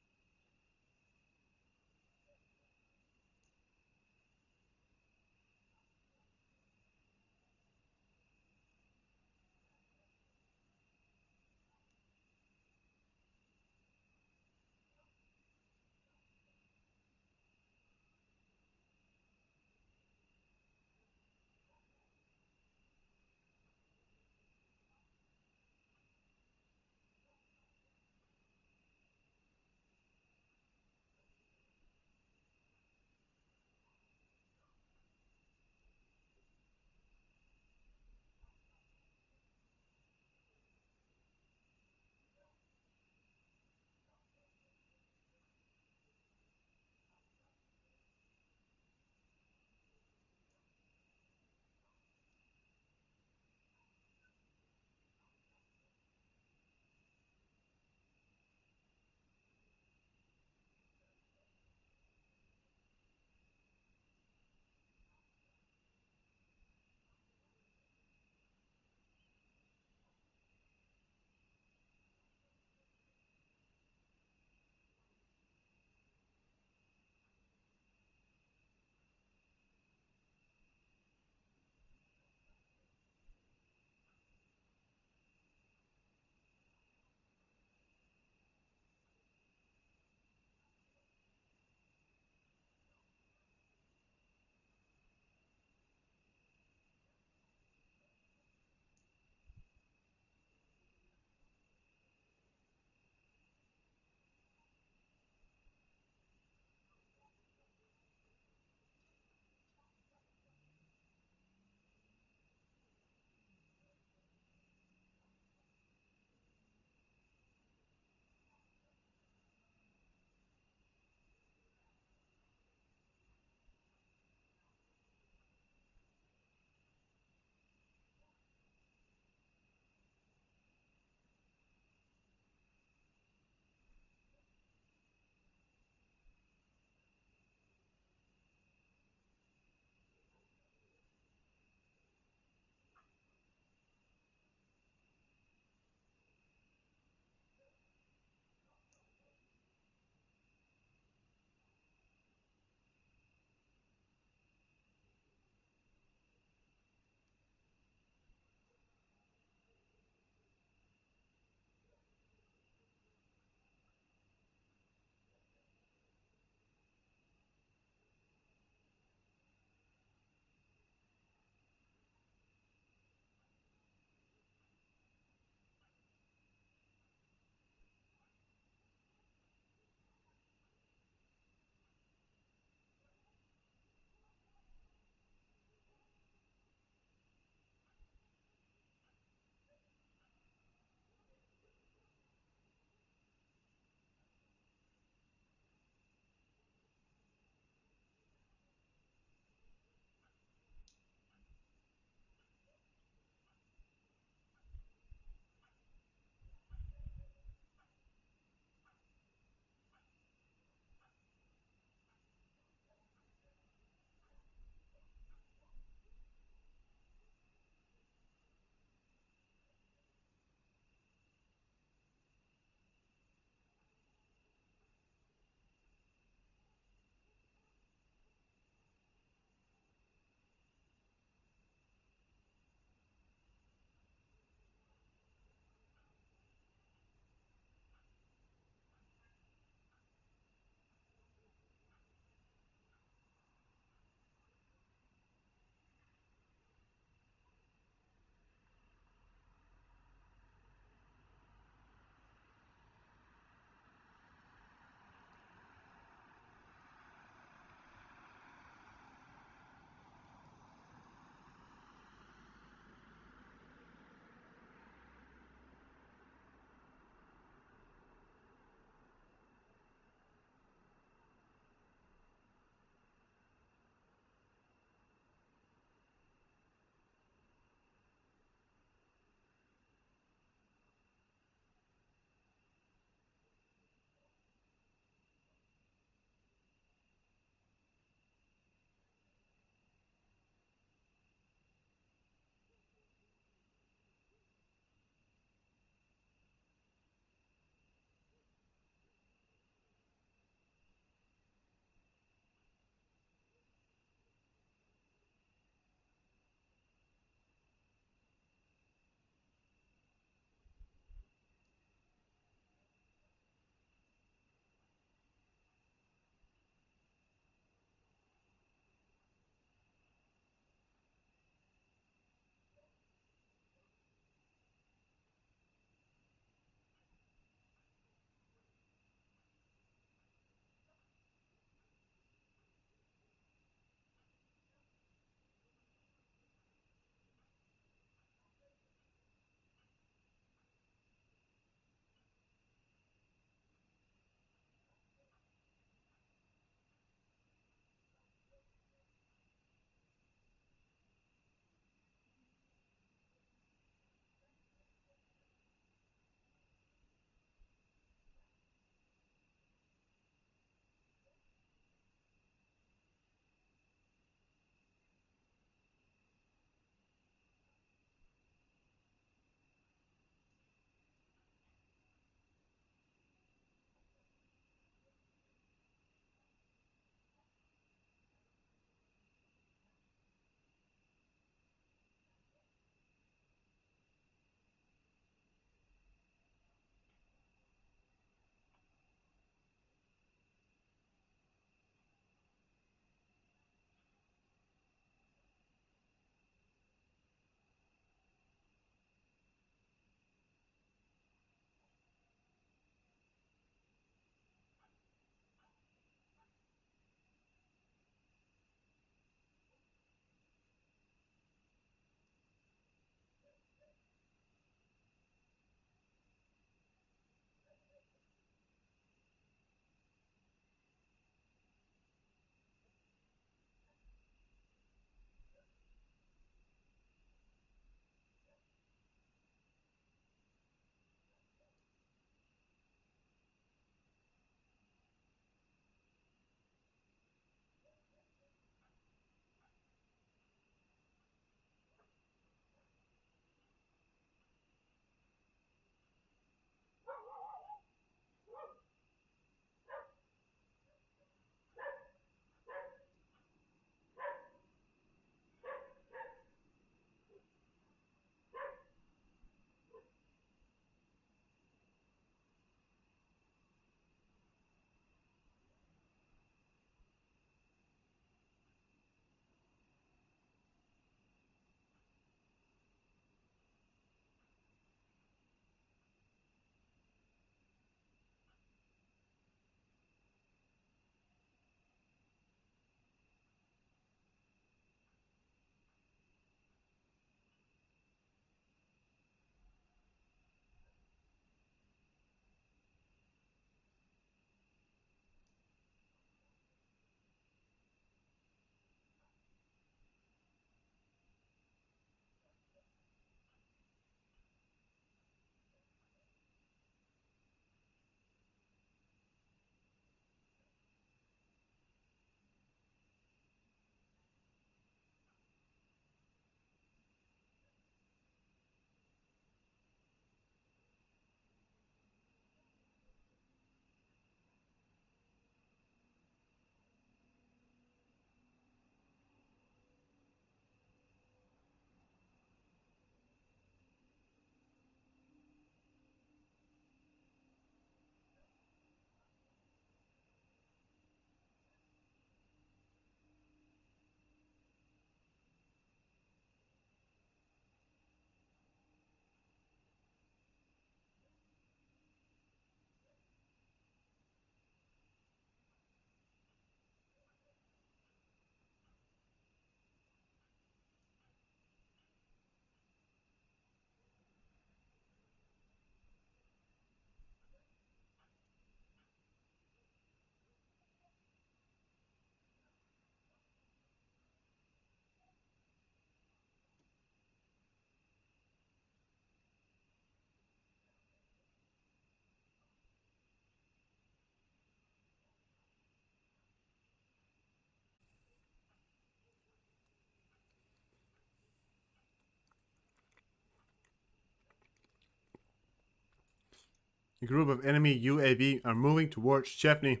A group of enemy UAV are moving towards Chechnya,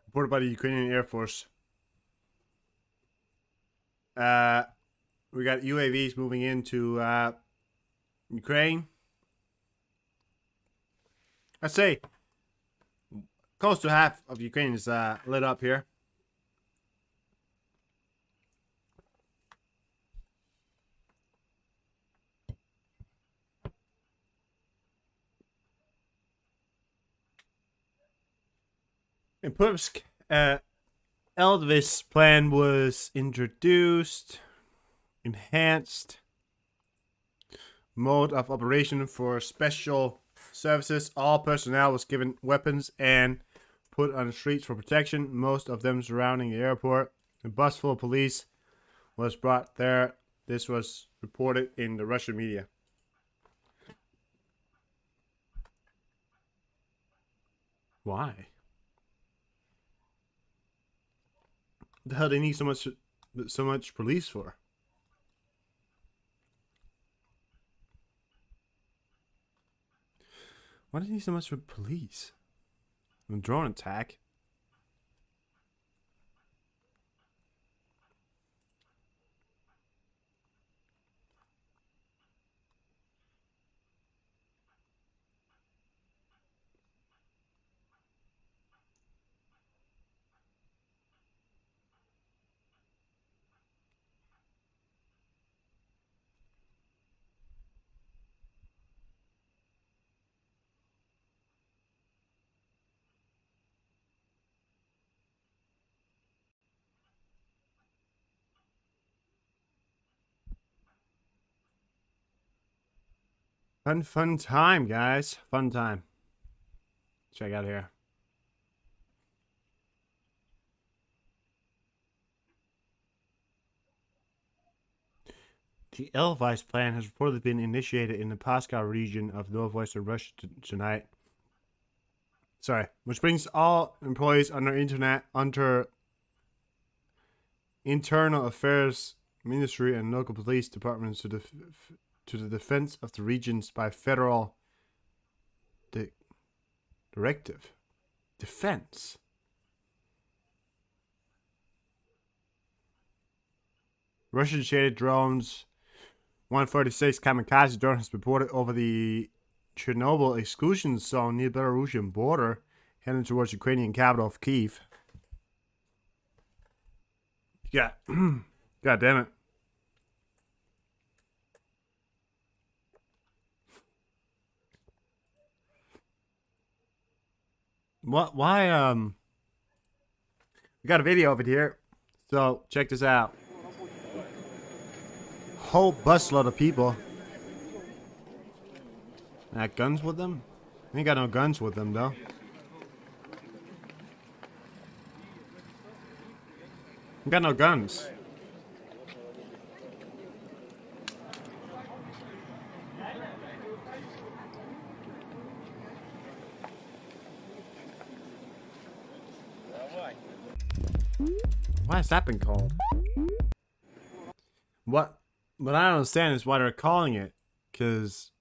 reported by the Ukrainian Air Force. We got UAVs moving into Ukraine. I'd say close to half of Ukraine is lit up here. In Putsk, Elvis plan was introduced, enhanced mode of operation for special services. All personnel was given weapons and put on the streets for protection, most of them surrounding the airport. A bus full of police was brought there. This was reported in the Russian media. Why? The hell do they need so much police for? Why do they need so much for police? A drone attack? Fun time, guys. Fun time. Check out here. The Elvis plan has reportedly been initiated in the Pascal region of northwestern Russia tonight. Sorry, which brings all employees under Internal Affairs Ministry and local police departments to the defense of the regions by federal directive. Defense. Russian shaded drones. 146 kamikaze drone has reported over the Chernobyl exclusion zone near Belarusian border, heading towards Ukrainian capital of Kyiv. Yeah. God damn it. What? Why? We got a video of it here, so check this out. Whole busload of people. Got guns with them? Ain't got no guns with them though. Ain't got no guns. Why has that been called? What I don't understand is why they're calling it. Because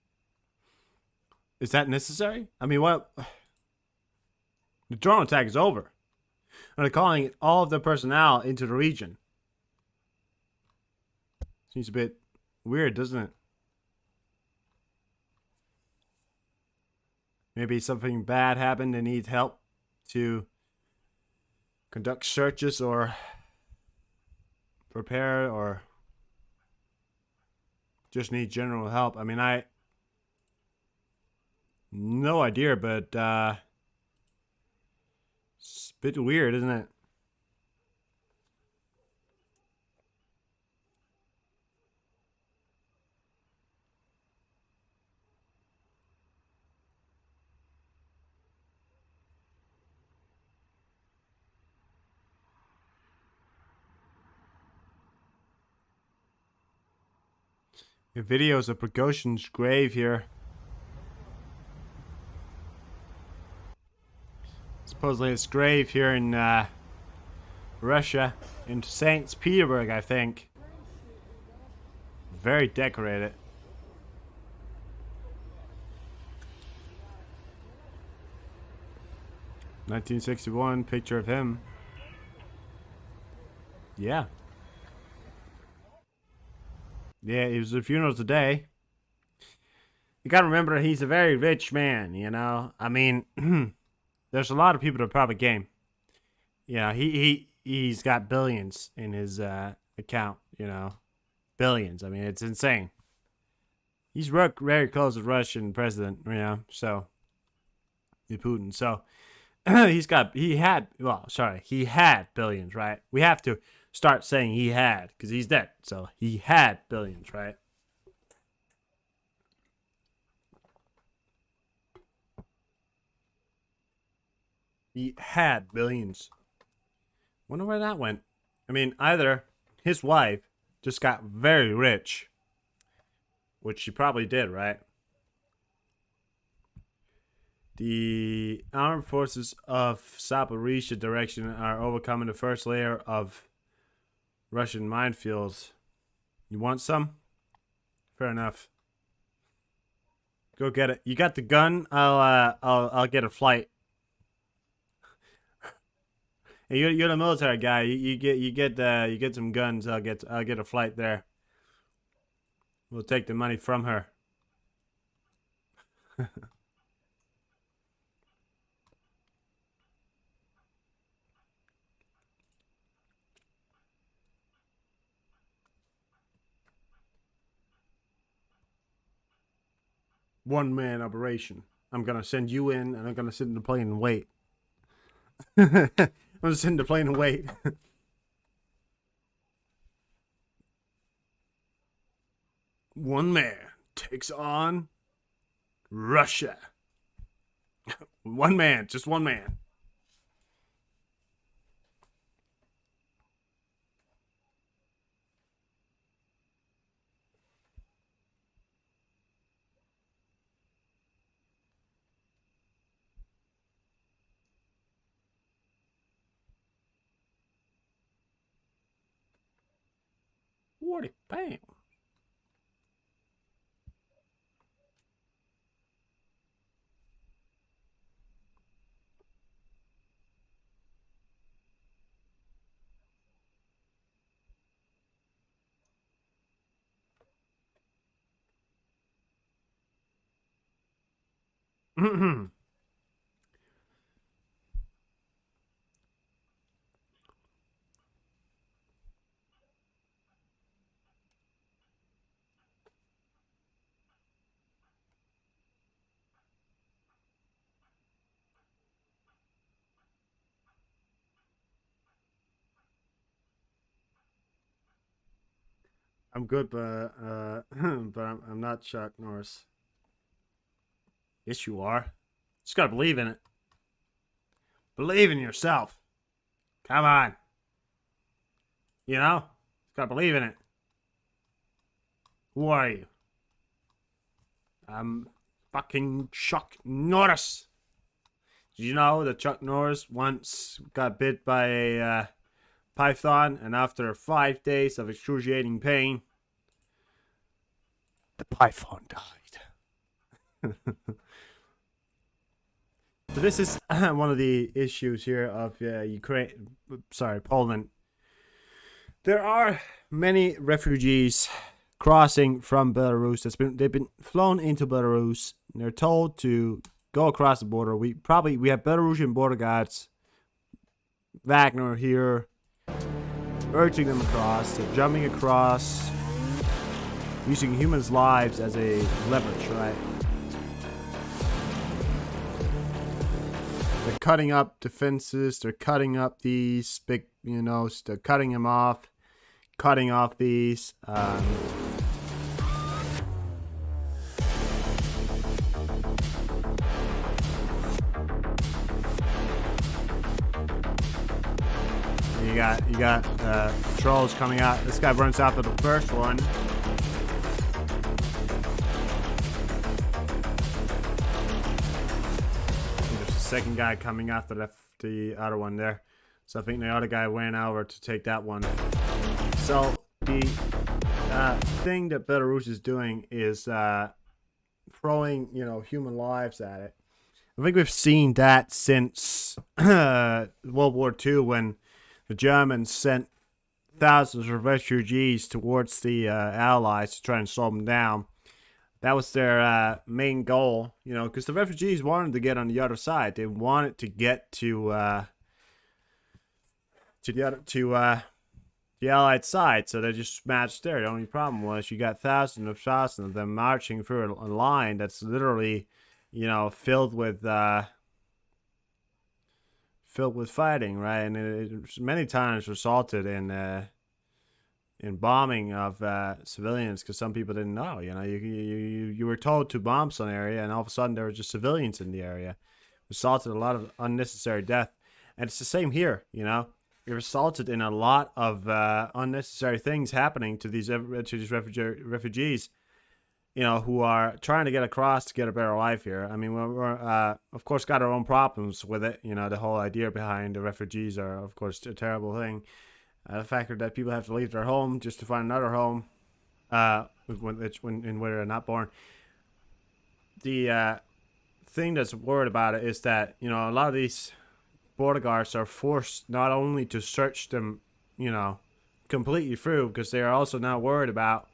is that necessary? I mean, what? The drone attack is over. And they're calling it all of the personnel into the region. Seems a bit weird, doesn't it? Maybe something bad happened and needs help to conduct searches or prepare or just need general help. I mean, no idea, but it's a bit weird, isn't it? The videos of Prigozhin's grave here. Supposedly his grave here in Russia, in St. Petersburg, I think. Very decorated. 1961, picture of him. Yeah. Yeah, it was a funeral today. You gotta remember, he's a very rich man, you know? I mean, there's a lot of people that probably came. You know, he's got billions in his account, you know? Billions. I mean, it's insane. He's worked very close with Russian president, you know, so... Putin. So, he had billions, right? We have to start saying he had, because he's dead. So, he had billions, right? He had billions. Wonder where that went. I mean, either his wife just got very rich, which she probably did, right? The armed forces of Zaporizhzhia direction are overcoming the first layer of Russian minefields. You want some? Fair enough. Go get it. You got the gun? I'll get a flight. Hey, you're the military guy. You get some guns. I'll get a flight there. We'll take the money from her. One-man operation. I'm gonna send you in, and I'm gonna sit in the plane and wait. I'm gonna sit in the plane and wait. One man takes on Russia. One man, just one man. What a bam. I'm good, but I'm not Chuck Norris. Yes, you are. Just gotta believe in it. Believe in yourself. Come on. You know? Just gotta believe in it. Who are you? I'm fucking Chuck Norris. Did you know that Chuck Norris once got bit by a python, and after 5 days of excruciating pain, the python died? So this is one of the issues here of Poland. There are many refugees crossing from Belarus. They've been flown into Belarus. And they're told to go across the border. We have Belarusian border guards, Wagner here, urging them across. They're jumping across, using humans' lives as a leverage, right? They're cutting up defenses. They're cutting up these big, they're cutting them off, cutting off these. You got patrols coming out. This guy runs after the first one. There's a second guy coming after the other one there. So I think the other guy went over to take that one. So the thing that Belarus is doing is throwing, human lives at it. I think we've seen that since World War II, when the Germans sent thousands of refugees towards the Allies to try and slow them down. That was their main goal, you know, because the refugees wanted to get on the other side. They wanted to get to the Allied side, so they just smashed there. The only problem was you got thousands of them marching through a line that's literally, you know, filled with fighting, right? And it many times resulted in bombing of civilians, because some people didn't know. You know, you were told to bomb some area, and all of a sudden there were just civilians in the area. It resulted in a lot of unnecessary death, and it's the same here. You know, it resulted in a lot of unnecessary things happening to these refugees. You know, who are trying to get across to get a better life here. I mean, we're of course got our own problems with it. You know, the whole idea behind the refugees are, of course, a terrible thing. The fact that people have to leave their home just to find another home when they're not born. The thing that's worried about it is that, you know, a lot of these border guards are forced not only to search them, you know, completely through, because they are also now worried about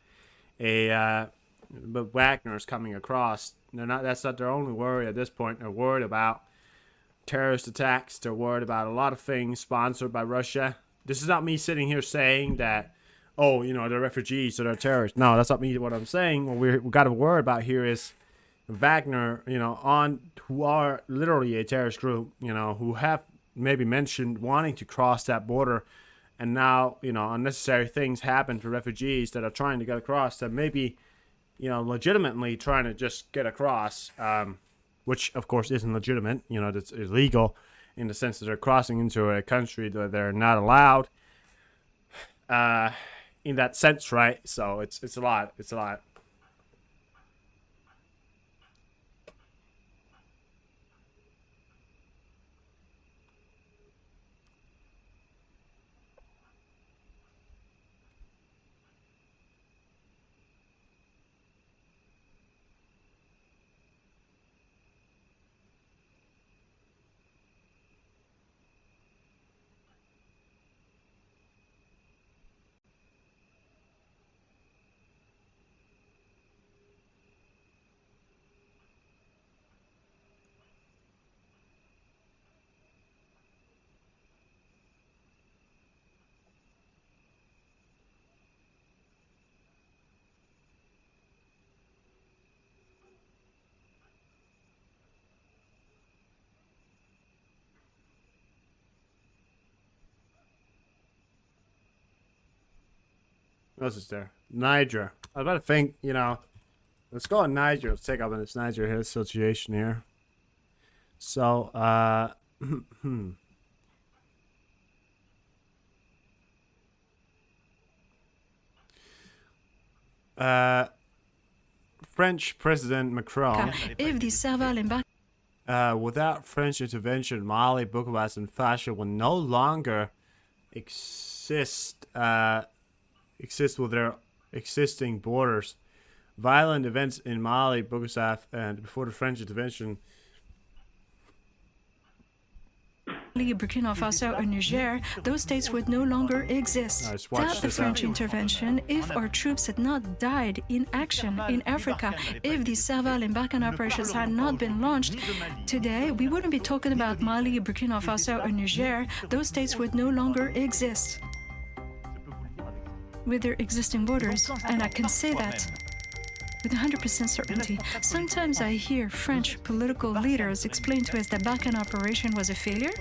but Wagner's coming across. That's not their only worry at this point. They're worried about terrorist attacks. They're worried about a lot of things sponsored by Russia. This is not me sitting here saying that, oh, you know, they're refugees or they're terrorists. No, that's not me. What I'm saying, what we got to worry about here is Wagner, you know, who are literally a terrorist group, you know, who have maybe mentioned wanting to cross that border. And now, you know, unnecessary things happen to refugees that are trying to get across, that maybe, you know, legitimately trying to just get across, which of course isn't legitimate. You know, that's illegal in the sense that they're crossing into a country that they're not allowed. In that sense, right? So it's a lot. It's a lot. What else is there? Niger. I was about to think, you know, let's go on Niger. Let's take up on this Niger situation here. So, French President Macron. If the Serval embark Without French intervention, Mali, Burkina Faso, and Fascia will no longer exist with their existing borders. Violent events in Mali, Burkina Faso, and before the French intervention. Burkina Faso or Niger, those states would no longer exist. Without the French intervention, if our troops had not died in action in Africa, if the Serval and Barkhane operations had not been launched, today we wouldn't be talking about Mali, Burkina Faso or Niger. Those states would no longer exist with their existing borders, and I can say that with 100% certainty. Sometimes I hear French political leaders explain to us that Barkhane operation was a failure.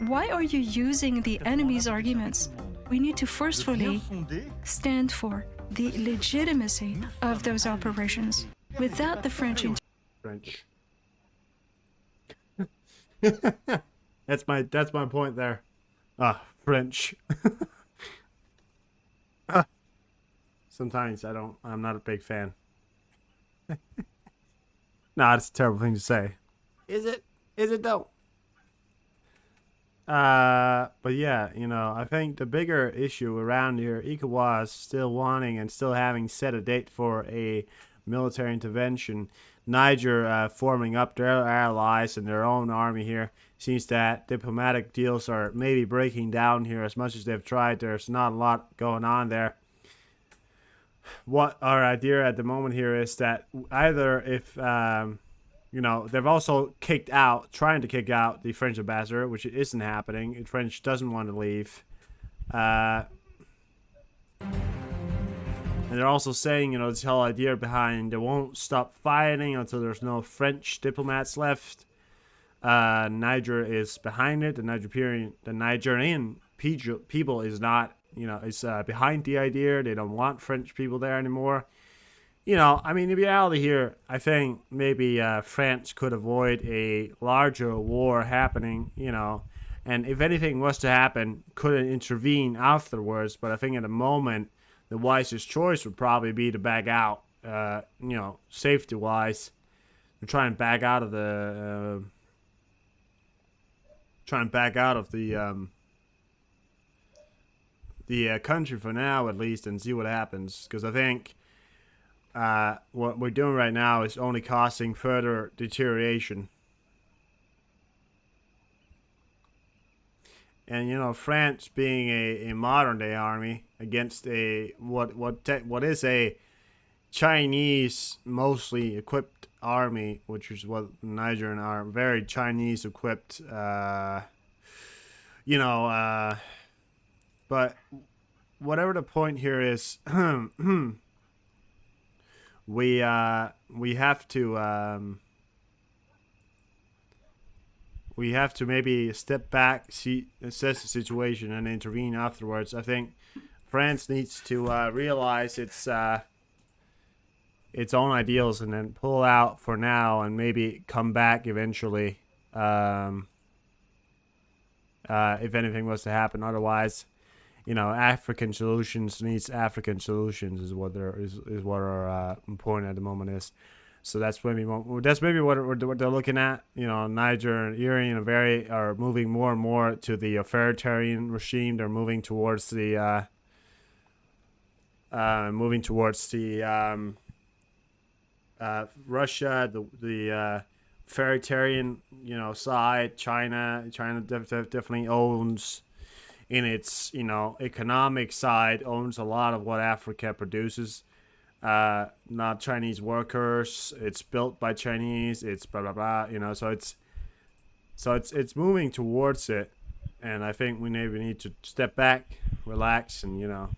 Why are you using the enemy's arguments? We need to forcefully stand for the legitimacy of those operations. Without the French That's my point there. French. Sometimes I'm not a big fan. Nah, it's a terrible thing to say. Is it? Is it though? But yeah, you know, I think the bigger issue around here, ECOWAS still wanting and still having set a date for a military intervention. Niger forming up their allies and their own army here. Seems that diplomatic deals are maybe breaking down here. As much as they've tried, there's not a lot going on there. What our idea at the moment here is that either if, you know, they've also trying to kick out the French ambassador, which isn't happening. The French doesn't want to leave. And they're also saying, you know, this whole idea behind they won't stop fighting until there's no French diplomats left. Niger is behind it. The Nigerian people is not, you know, is behind the idea. They don't want French people there anymore. You know, I mean, in reality here, I think maybe France could avoid a larger war happening, you know, and if anything was to happen, couldn't intervene afterwards. But I think at the moment, the wisest choice would probably be to back out, you know, safety-wise, to try and back out of the, country for now at least, and see what happens. Because I think what we're doing right now is only causing further deterioration. And you know, France being a modern day army against a what is a Chinese mostly equipped army, which is what Nigerian are, very Chinese equipped. You know, but whatever the point here is, we have to. We have to maybe step back, assess the situation, and intervene afterwards. I think France needs to realize its own ideals and then pull out for now and maybe come back eventually if anything was to happen. Otherwise, you know, African solutions needs African solutions is what our point at the moment is. So that's maybe what they're looking at. You know, Niger and Iran are moving more and more to the authoritarian regime. They're moving towards the Russia, the authoritarian, you know, side. China definitely owns, in its, you know, economic side, owns a lot of what Africa produces. Not Chinese workers. It's built by Chinese. It's blah blah blah. You know, so it's moving towards it, and I think we maybe need to step back, relax, and you know,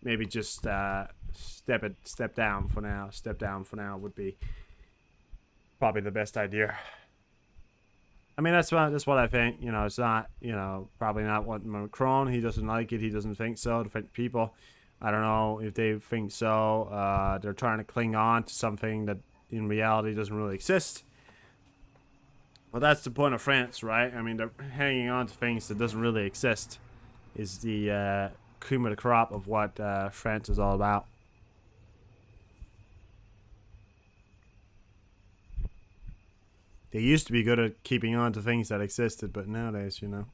maybe just step down for now. Step down for now would be probably the best idea. I mean, that's what I think. You know, it's not, you know, probably not what Macron. He doesn't like it. He doesn't think so. The French people, I don't know if they think so. They're trying to cling on to something that in reality doesn't really exist. Well, that's the point of France, right? I mean, they're hanging on to things that doesn't really exist. Is the cream of the crop of what France is all about. They used to be good at keeping on to things that existed, but nowadays, you know.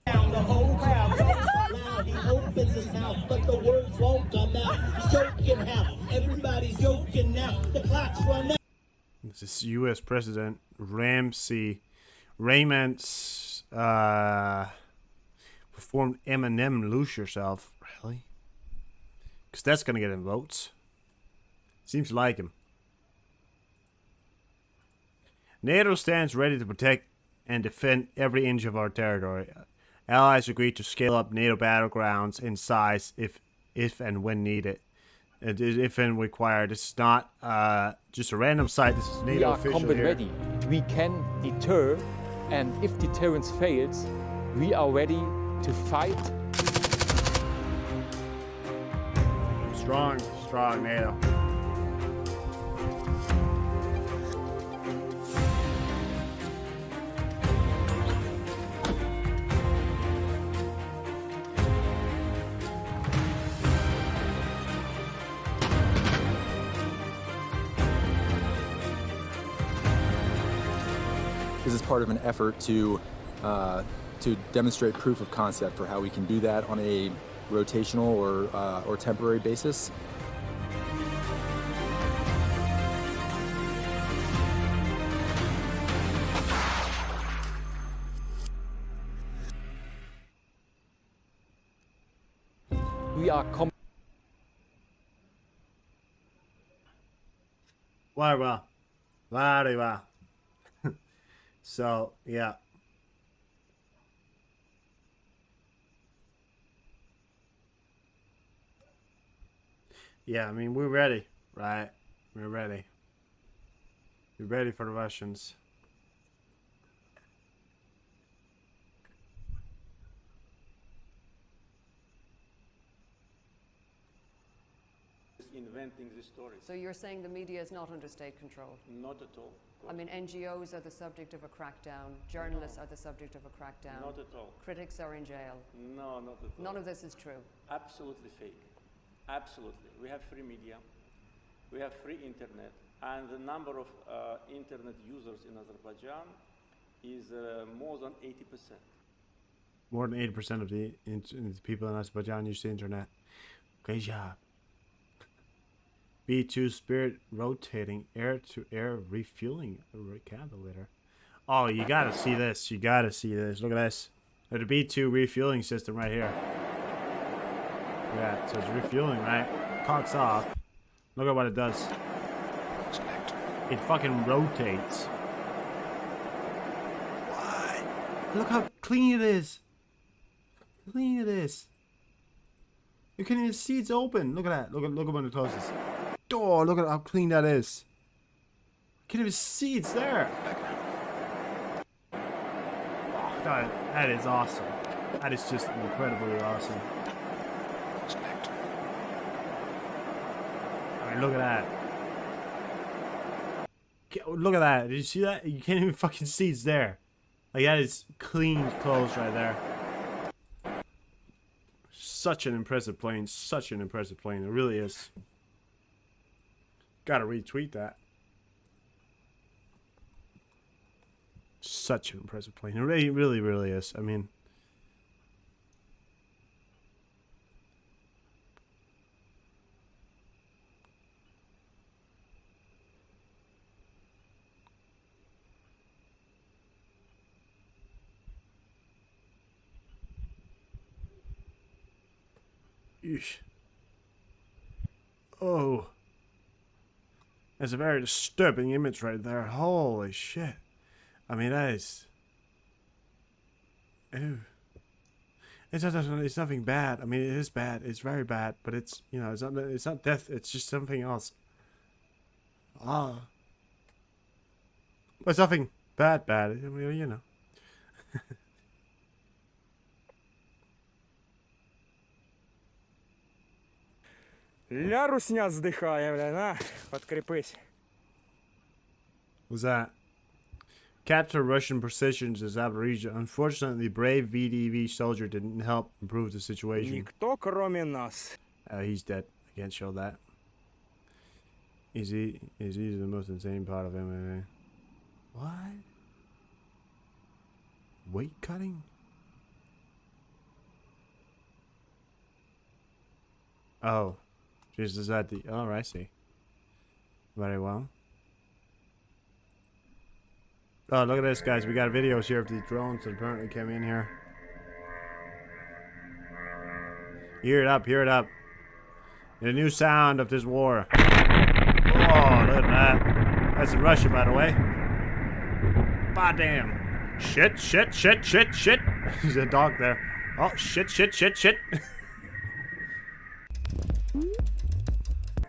The whole crowd loud, he opens his mouth, but the words won't come out. Joking how everybody's joking now. The clock's run out. This is U.S. President Raymond performed Eminem Lose Yourself. Really? Because that's going to get him votes. Seems like him. NATO stands ready to protect and defend every inch of our territory. Allies agreed to scale up NATO battlegrounds in size if and when needed. If and required. This is not just a random site. This is NATO official. We are combat ready. We can deter, and if deterrence fails, we are ready to fight. Strong NATO. This is part of an effort to demonstrate proof of concept for how we can do that on a rotational or temporary basis. We are Very well. So, yeah. Yeah, I mean, we're ready, right? We're ready. We're ready for the Russians. Inventing this story. So you're saying the media is not under state control? Not at all. I mean, NGOs are the subject of a crackdown. Journalists are the subject of a crackdown. Not at all. Critics are in jail. No, not at all. None of this is true. Absolutely fake. Absolutely. We have free media. We have free internet. And the number of internet users in Azerbaijan is more than 80%. More than 80% of the people in Azerbaijan use the internet. Great job. B2 Spirit rotating air-to-air refueling recalibrator. Oh, you gotta see this. You gotta see this. Look at this. There's a B2 refueling system right here. Yeah, so it's refueling, right? Cocks off. Look at what it does. It fucking rotates. What? Look how clean it is. Clean it is. You can't even see it's open. Look at that. Look at when it closes. Oh, look at how clean that is. I can't even see it's there. Oh, that is awesome. That is just incredibly awesome. I mean, look at that. Look at that. Did you see that? You can't even fucking see it's there. Like, that is clean clothes right there. Such an impressive plane. Such an impressive plane. It really is. Gotta retweet that. Such an impressive plane. It really, really is. I mean, eesh. Oh. That's a very disturbing image right there. Holy shit. I mean, that is... Ew. It's nothing bad. I mean, it is bad. It's very bad. But it's, you know, it's not death. It's just something else. Ah. But it's nothing bad. I mean, you know. Ля русня здыхає, бля, на, подкрепись. What's that? Capture Russian positions in Zaporizhia. Unfortunately, brave VDV soldier didn't help improve the situation. Никто, кроме нас. He's dead. I can't show that. Is he the most insane part of MMA? What? Weight cutting? Oh. Just is that the... Oh, I see. Very well. Oh, look at this, guys. We got videos here of these drones that apparently came in here. Hear it up, hear it up. The new sound of this war. Oh, look at that. That's in Russia, by the way. God damn. Shit. There's a dog there. Oh, shit.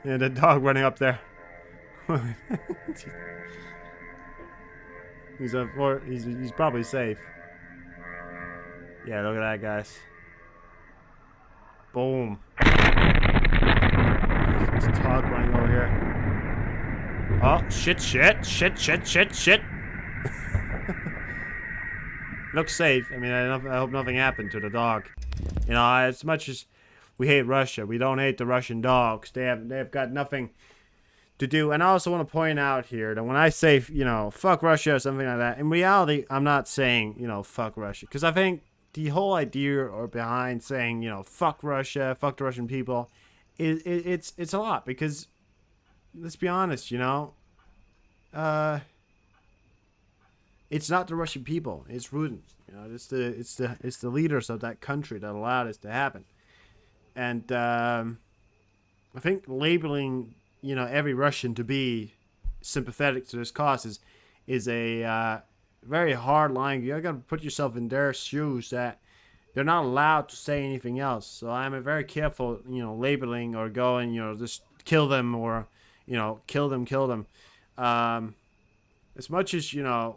Yeah, the dog running up there. He's probably safe. Yeah, look at that, guys. Boom. It's a dog running over here. Oh, shit. Looks safe. I mean, I hope nothing happened to the dog. You know, as much as we hate Russia, we don't hate the Russian dogs. They've got nothing to do. And I also want to point out here that when I say, you know, fuck Russia or something like that, in reality, I'm not saying, you know, fuck Russia. Because I think the whole idea or behind saying, you know, fuck Russia, fuck the Russian people, it's a lot, because let's be honest, you know, it's not the Russian people, it's Putin. You know, it's the leaders of that country that allowed this to happen. And I think labeling, you know, every Russian to be sympathetic to this cause is a very hard line. You gotta put yourself in their shoes, that they're not allowed to say anything else. So I'm very careful, you know, labeling or going, you know, just kill them, or, you know, kill them. As much as, you know,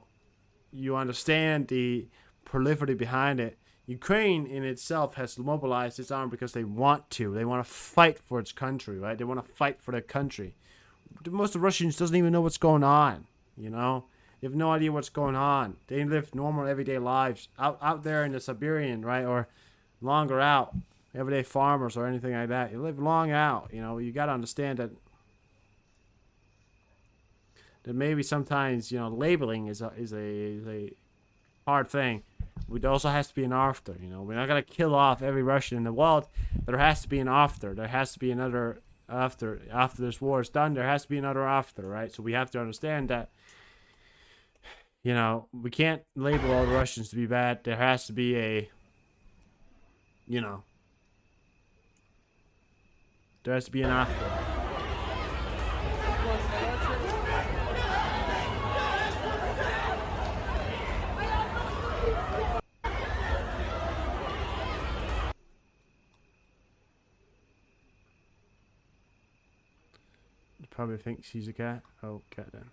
you understand the proliferity behind it, Ukraine in itself has mobilized its army because they want to. They want to fight for its country, right? They want to fight for their country. Most of the Russians doesn't even know what's going on, you know? They have no idea what's going on. They live normal, everyday lives out there in the Siberian, right? Or longer out, everyday farmers or anything like that. You live long out, you know? You got to understand that maybe sometimes, you know, labeling is a hard thing. It also has to be an after, you know. We're not going to kill off every Russian in the world. There has to be an after. There has to be another after. After this war is done, there has to be another after, right? So we have to understand that, you know, we can't label all the Russians to be bad. There has to be a, you know, there has to be an after. Probably thinks he's a cat. Oh, cat then.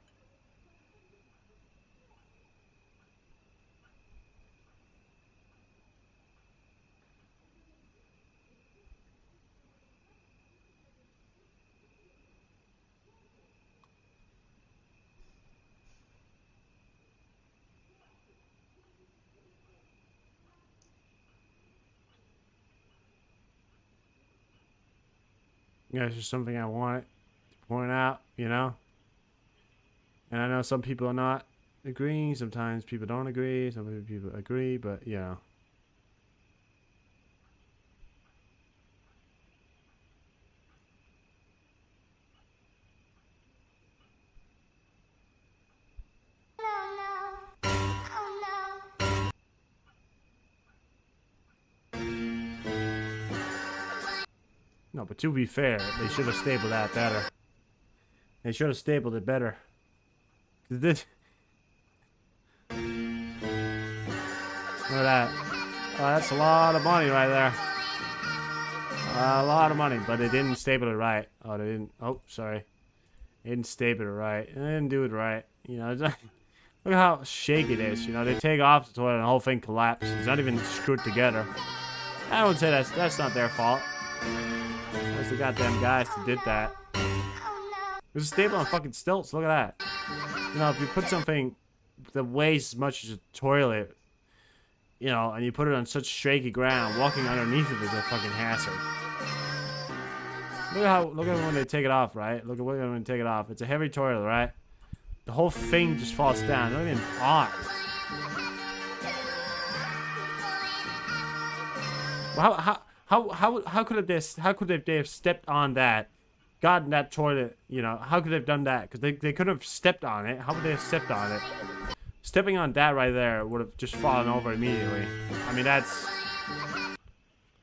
Yeah, it's just something I wanted to point out, you know. And I know some people are not agreeing. Sometimes people don't agree. Some people agree, but you know. No, but to be fair, they should have stapled that better. They should have stapled it better. This. Look at that. Oh, that's a lot of money right there. A lot of money, but they didn't staple it right. Oh, they didn't. Oh, sorry. They didn't staple it right. They didn't do it right. You know, look at how shaky it is. You know, they take off the toilet and the whole thing collapses. It's not even screwed together. I would say that's not their fault. That's the goddamn guys that did that. There's a staple on fucking stilts. Look at that. You know, if you put something that weighs as much as a toilet, you know, and you put it on such shaky ground, walking underneath it is a fucking hazard. Look at when they take it off, right? Look at when they take it off. It's a heavy toilet, right? The whole thing just falls down. Not even on. Well, how could they have stepped on that, gotten that toilet, you know, how could they have done that? Because they could have stepped on it. How would they have stepped on it? Stepping on that right there would have just fallen over immediately. I mean, that's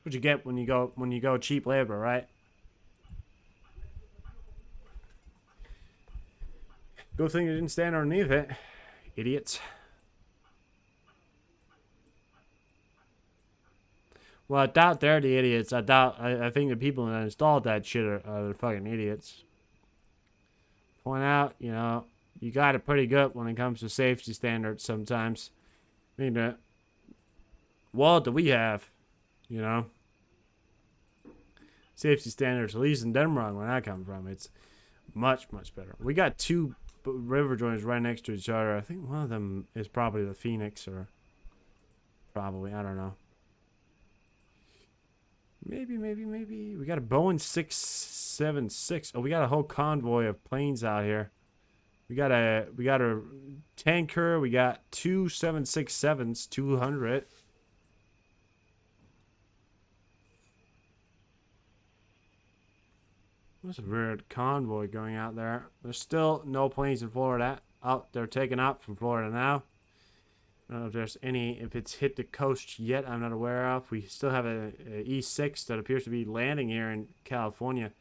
what you get when you go cheap labor, right? Good thing you didn't stand underneath it, idiots. Well, I doubt they're the idiots. I think the people that installed that shit are the fucking idiots. Point out, you know, you got it pretty good when it comes to safety standards sometimes. I mean, the world that we have, you know, safety standards, at least in Denmark, where I come from, it's much, much better. We got two river joints right next to each other. I think one of them is probably the Phoenix, or probably, I don't know. Maybe. We got a Boeing 676. Oh, we got a whole convoy of planes out here. We got a tanker. We got two 767s, 200. There's a weird convoy going out there. There's still no planes in Florida. Oh, they're taking up from Florida now. I don't know if there's any, if it's hit the coast yet, I'm not aware of. We still have a E6 that appears to be landing here in California.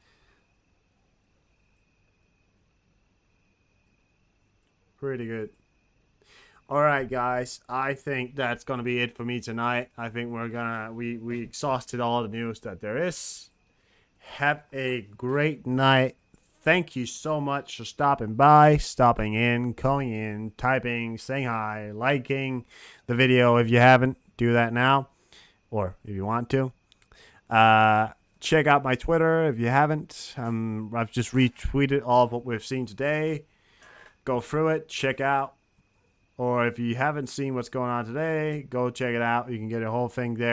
Pretty good. Alright guys, I think that's gonna be it for me tonight. I think we exhausted all the news that there is. Have a great night. Thank you so much for stopping by, stopping in, calling in, typing, saying hi, liking the video. If you haven't, do that now. Or if you want to. Check out my Twitter if you haven't. I've just retweeted all of what we've seen today. Go through it, check out. Or if you haven't seen what's going on today, go check it out. You can get a whole thing there.